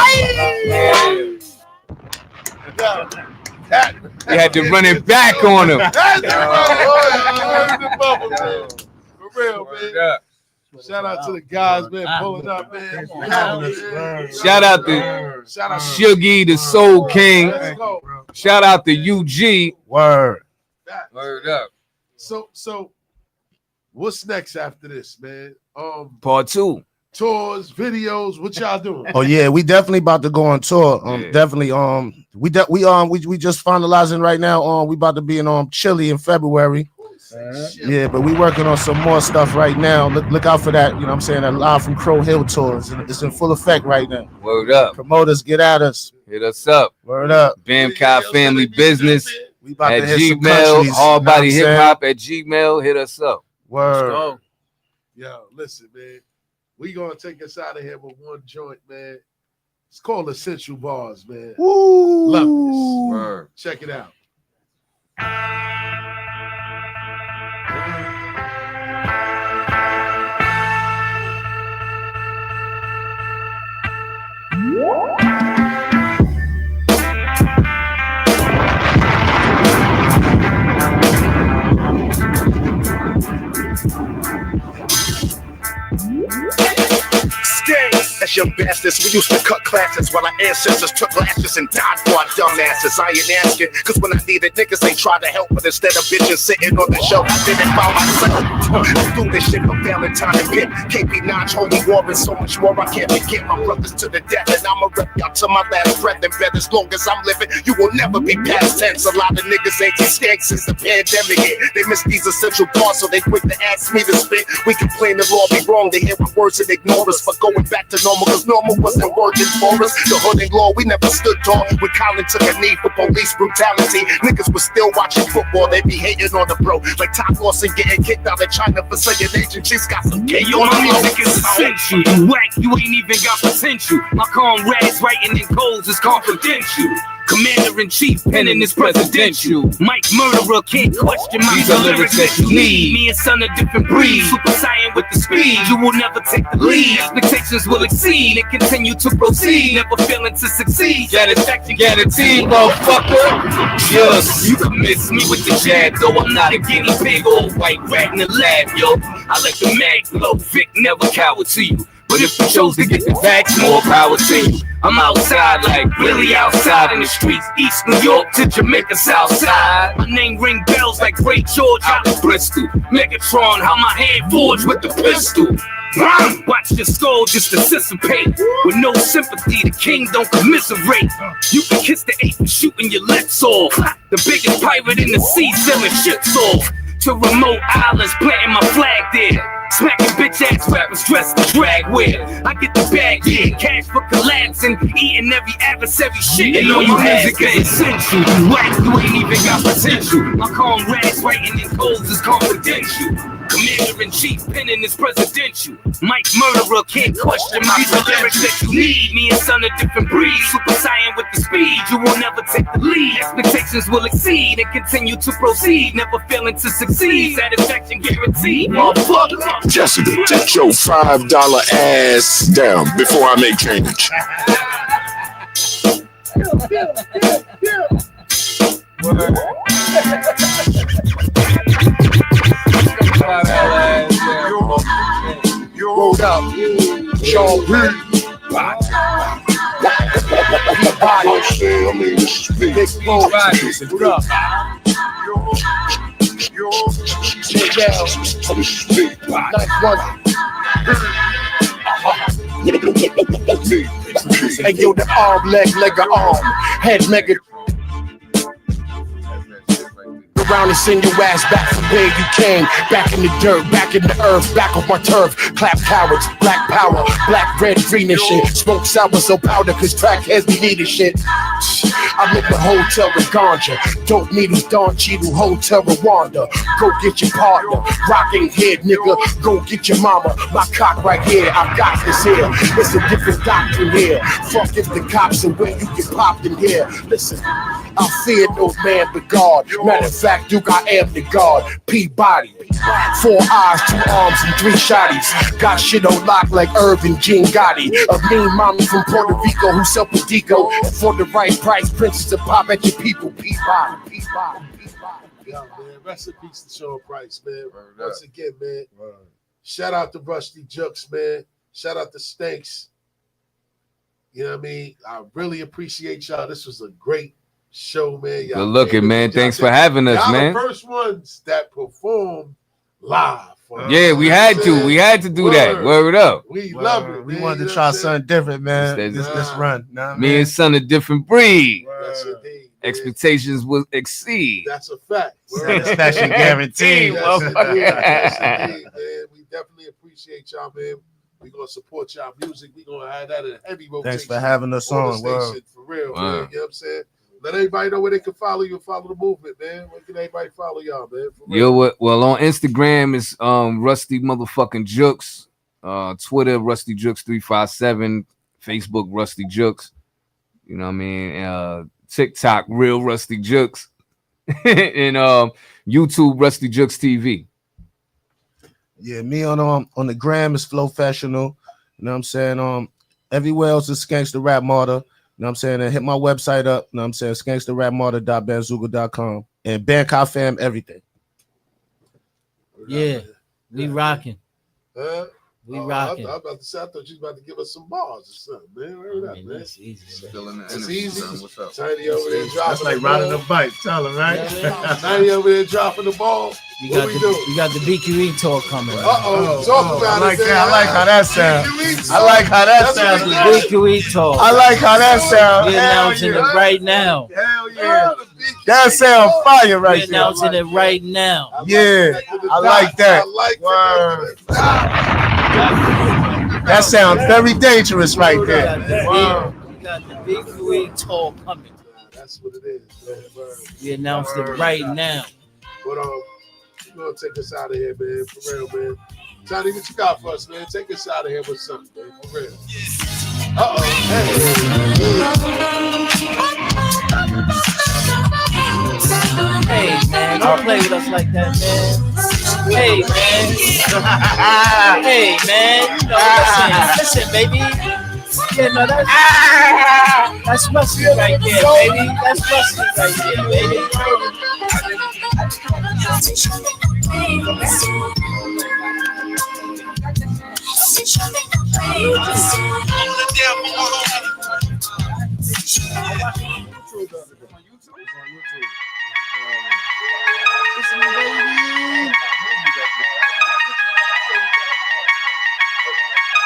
We had to run it back on him. That's the bubble, man. For real, man. Shout out to the guys, man, pulling up, man. Shout out to Shuggy, the Soul King. Shout out to UG. word. Word up. So, what's next after this, man? Part 2. Tours, videos, what y'all doing? Oh yeah, we definitely about to go on tour. Yeah. Definitely. We just finalizing right now. We about to be in Chile in February. Yeah, but we working on some more stuff right now. Look out for that. You know what I'm saying? That Live from Crow Hill tours. It's in full effect right now. Word up. Promoters, get at us. Hit us up. Word up. Bamkai Family Business We about at to hit some Gmail. countries, Hard you know what Body I'm Hip saying? Hop at Gmail. Hit us up. Word. Yo, listen, man. We gonna take us out of here with one joint, man. It's called Essential Bars, man. Woo. Love this. Word. Check it out. As young bastards, we used to cut classes while our ancestors took lashes and died for our dumbasses. I ain't asking, cause when I needed niggas, they tried to help, but instead of bitches sitting on the show, I did it by myself. I do this shit for Valentine and Pip, KP Notch, Holy War, and so much more. I can't forget my brothers to the death, and I'ma rep y'all to my last breath. And bet as long as I'm living, you will never be past tense. A lot of niggas ain't these skanks since the pandemic hit. They miss these essential parts, so they quick to ask me to spit. We complain the law be wrong, they hear my words and ignore us for going back to normal, cause normal wasn't working for us. The hood and law, we never stood tall. When Colin took a knee for police brutality, niggas was still watching football. They be hating on the bro, like Top Lawson getting kicked out of China for saying Asian chicks got some cake Yo, on my the music is essential. You whack, you ain't even got potential. My comrades writing in codes is confidential. Commander-in-chief penning is presidential. Mike Murderer can't question my These are lyrics that you need. Me and son of different breed. Super Saiyan with the speed. You will never take the lead. Expectations will exceed and continue to proceed. Never failing to succeed. Satisfaction guaranteed, motherfucker. Yes, you can miss me with the jab, though I'm not a guinea pig or a white rat in the lab, yo. I let the mag blow. Vic never cower to you. But if you chose to get the facts, more power to you. I'm outside, like really outside in the streets. East New York to Jamaica, South Side. My name ring bells like Ray George out of Bristol. Megatron, how my hand forged with the pistol. Watch your skull just dissipate. With no sympathy, the king don't commiserate. You can kiss the ape for shooting your lips off. The biggest pirate in the sea selling ships off. To remote islands, planting my flag there. Smacking bitch ass rappers dressed in drag wear. I get the bag, yeah, cash for collapsing, eating every adversary shit. And all your music is essential. You whack, you ain't even got potential. My comrades writing in codes is confidential. Commander-in-chief penning is presidential. Mike Murderer can't question my lyrics that you need. Me and son of different breed. Super Saiyan with the speed. You will never take the lead. Expectations will exceed and continue to proceed. Never failing to succeed. Satisfaction guaranteed. Motherfucker. Jessica, take your $5 ass down before I make change. Rolled up, Sean Reed. Big Bro, rough. Hey yo, the arm, leg, arm, head, mega. Around and send your ass back from where you came. Back in the dirt, back in the earth, back on my turf. Clap cowards, black power, black, red, green and shit. Smoke sour so powder, cause crackheads be needing shit. I'm in the hotel with ganja. Dope needles, Don Cheadle, Hotel Rwanda. Go get your partner, rocking head, nigga. Go get your mama. My cock right here, I've got this here. It's a different doctrine here. Fuck if the cops are where you get popped in here. Listen, I fear no man but God. Matter of fact, Duke, I am the God. Peabody. 4 eyes, 2 arms, and 3 shotties. Got shit on lock like Irvin Jean Gotti. A mean mommy from Puerto Rico who sell Pedico. And for the right price, princess to pop at your people. Peabody. Yo, man, rest in peace to Sean Price, man. Once again, man. Shout out to Rusty Jukes, man. Shout out to Stanks. You know what I mean? I really appreciate y'all. This was a great show, man. Y'all Good looking, man. Thanks for having us, y'all man. The first ones that performed live. Yeah, we had to. We had to do that. Word up. We love it. We wanted to try something different, man. This run. Nah, Me man. and son a different breed. Yes, indeed. Expectations will exceed. That's a fact. Satisfaction guaranteed. Yes, indeed. Yes, indeed, man. We definitely appreciate y'all, man. We're gonna support y'all music. We're gonna have that in heavy rotation. Thanks for having us on. the station, for real, man. You know what I'm saying? Let everybody know where they can follow you and follow the movement, man. Where can everybody follow y'all, man? For real. Yo, what? Well, on Instagram it's Rusty motherfucking Jukes, Twitter Rusty Jukes 357, Facebook Rusty Jukes. You know what I mean? TikTok Real Rusty Jukes, and YouTube Rusty Jukes TV. Yeah, me on the gram is Flow Fashional. You know what I'm saying? Everywhere else is Skanksta Rap Martyr. You know what I'm saying? And hit my website up. You know what I'm saying? SkankstaRapMartyr.bandzooga.com. And Bangkok fam, everything. Yeah. We rocking. We I rocking. was about to say, I thought you was about to give us some bars or something, man. Where that, man? That's easy. Still in the It's energy, easy. son. What's up? Tiny over there dropping That's like the riding ball. a bike. Tell him, right? Tiny over there dropping the ball. We What got we the doing? we got the BQE talk coming. Talk about I like it. that. I like how that sounds. BQE I like how that That's sounds. The BQE talk. I like how that sounds. We're announcing it right now. Hell yeah. That sound fire We're right there. announcing it right now. Yeah, I like that. Word. That sounds very dangerous right there. We got the BQE talk coming. That's what it is, man. Word. We announced it right now. But you gonna take us out of here, man. For real, man. Johnny, what you got for us, man? Take us out of here with something, man. For real. Hey man, don't play with us like that, man. Hey man. Hey man. No, listen, baby. Yeah, no, that's Rusty right there, baby. That's Rusty right there, baby.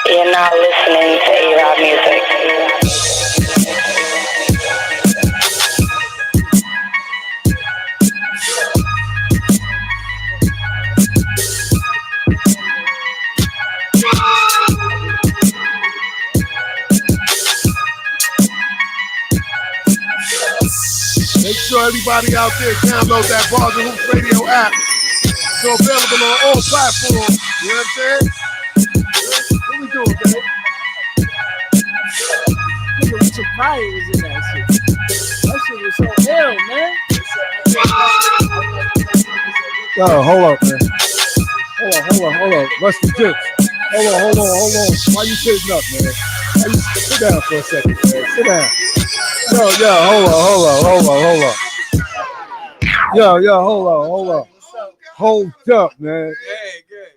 You're now listening to A-Rod Music. Make sure everybody out there download that Bars and Hoops Radio app. It's available on all platforms. You know what I'm saying? What we doing, babe? Nigga, Richard Pryor was in that shit. That shit was so ill, man. Yo, hold up, man. Hold up. What's the jokes? Hold on. Why you sitting up, man? Sit down for a second, man. Sit down. Yo, hold on. Yo, hold on. Hold up, man.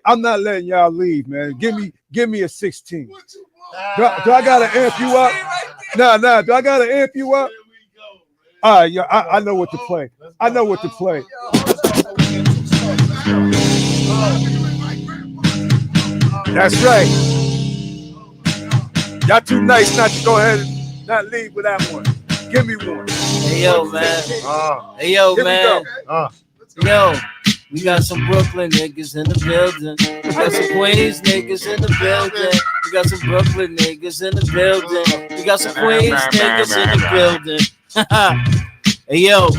I'm not letting y'all leave, man. Give me a 16. Do I gotta amp you up? Nah. Do I gotta amp you up? All right, yeah, I know what to play. That's right. Y'all too nice not to go ahead and not leave with that one. Give me one. Hey yo, man. Yo, we got some Brooklyn niggas in the building. We got some Queens niggas in the building. We got some Brooklyn niggas in the building. We got some Queens niggas in the building. Hey yo,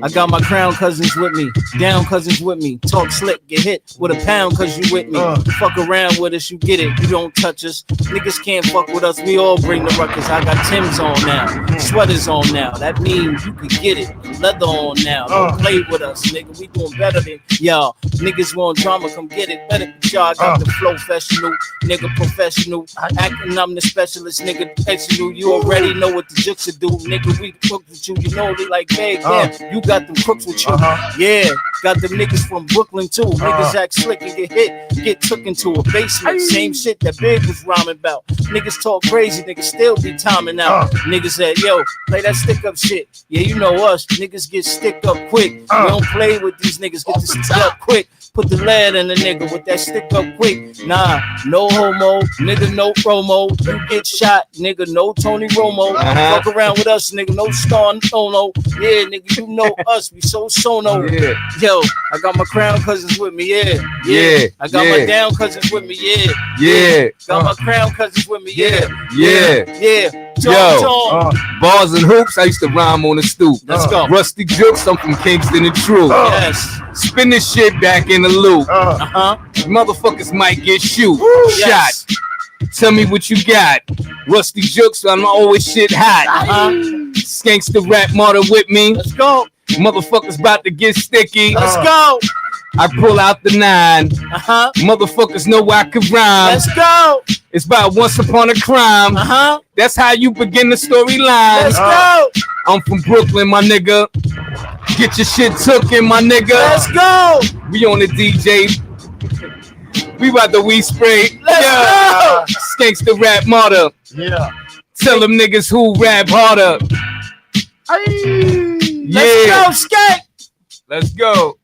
I got my crown cousins with me, down cousins with me. Talk slick, get hit with a pound cause you with me. Fuck around with us, you get it. You don't touch us. Niggas can't fuck with us. We all bring the ruckus. I got Tim's on now, sweaters on now. That means you can get it. Leather on now. Don't play with us, nigga. We doing better than y'all. Niggas want drama, come get it. Better than y'all. I got the flow professional, nigga professional. Acting, I'm the specialist, nigga professional. You already know what the jukes do, nigga. We cook with you. You know they like, hey, damn, you got them crooks with you. Yeah, got them niggas from Brooklyn too. Niggas act slick and get hit, get took into a basement. Same shit that Big was rhyming about. Niggas talk crazy, niggas still be timing out. Niggas said, yo, play that stick up shit. Yeah, you know us. Niggas get stick up quick. We don't play with these niggas. Get the stick up quick. Put the lead in the nigga with that stick up quick. Nah, no homo, nigga, no promo. You get shot, nigga, no Tony Romo. Fuck around with us, nigga, no Star, no. Yeah, nigga, you know us, we so sono. Yeah. Yo, I got my crown cousins with me, yeah. I got my down cousins with me, yeah. Got my crown cousins with me, yeah. Bars and hoops, I used to rhyme on the stoop. Let's go. Rusty Jukes, I'm from Kingston and True. Yes. Spin this shit back in the loop. Motherfuckers might get shot. Tell me what you got. Rusty Jukes, I'm always shit hot. Skanks the rap martyr with me. Let's go. Motherfuckers about to get sticky. Let's go. I pull out the 9. Motherfuckers know I can rhyme. Let's go. It's about once upon a crime. That's how you begin the storyline. Let's go. I'm from Brooklyn, my nigga. Get your shit tookin', my nigga. Let's go. We on the DJ. We about the weed spray. Let's go. Skanks the rap martyr. Yeah. Tell them niggas who rap harder. Let's go, Skank. Let's go.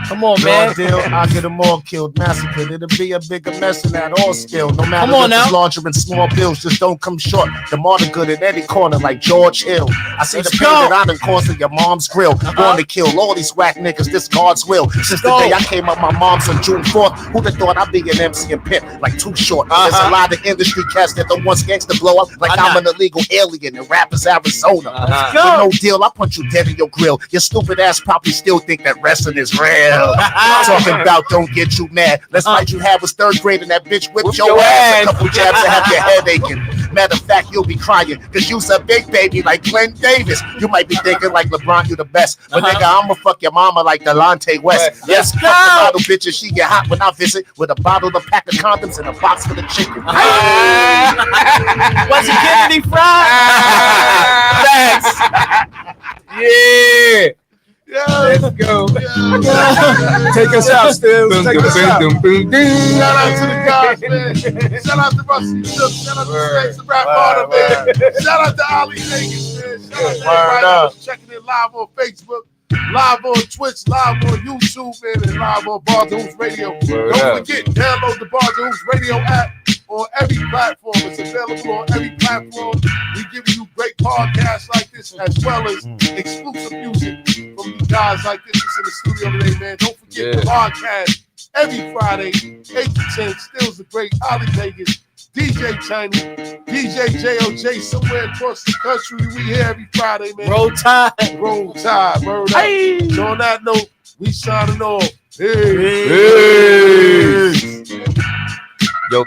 Come on, Man, man. deal, I get them all killed, massacred. It'll be a bigger mess than that all skill. No matter Come on if now. it's larger and small bills, just don't come short. The martyr good in any corner like George Hill. I see Let's the pain go. that I done caused in your mom's grill. Born to kill all these whack niggas, this God's will. Since the go. day I came up my mom's on June 4th, who'd have thought I'd be an MC and pimp like Too Short. There's a lot of industry cats that don't want skanks to blow up like I'm an illegal alien in rappers Arizona. With no deal, I punch you dead in your grill. Your stupid ass probably still think that wrestling is real. Talking about don't get you mad. Let's fight you had was third grade and that bitch whipped your ass. A couple jabs to have your head aching. Matter of fact, you'll be crying because you's a big baby like Glenn Davis. You might be thinking like LeBron, you the best. But nigga, I'ma fuck your mama like Delonte West. Yes, fuck the bottle bitches. She get hot when I visit with a bottle, a pack of condoms, and a box for the chicken. Was it Kennedy Fried? Thanks. Yeah. Let's go. Take us out, Stills. Take us out. Shout out to the guys, man. Shout out to Rusty Shook. Shout out to Skanks the Rap Martyr, man. Shout out to Ali Vegas, man. Shout out to everybody who's checking in live on Facebook, live on Twitch, live on YouTube, man, and live on Bars and Hoops Radio. Don't forget, download the Bars and Hoops Radio app on every platform. It's available on every platform. We give you great podcasts like this as well as exclusive music from you guys like this that's in the studio today, man. Don't forget the podcast every Friday, 8 to 10. Stills the great Ali Vegas, DJ Tiny, DJ JOJ somewhere across the country. We here every Friday, man. Roll Tide. Roll Tide. Word up. So on that note, we signing off. Peace. Yo.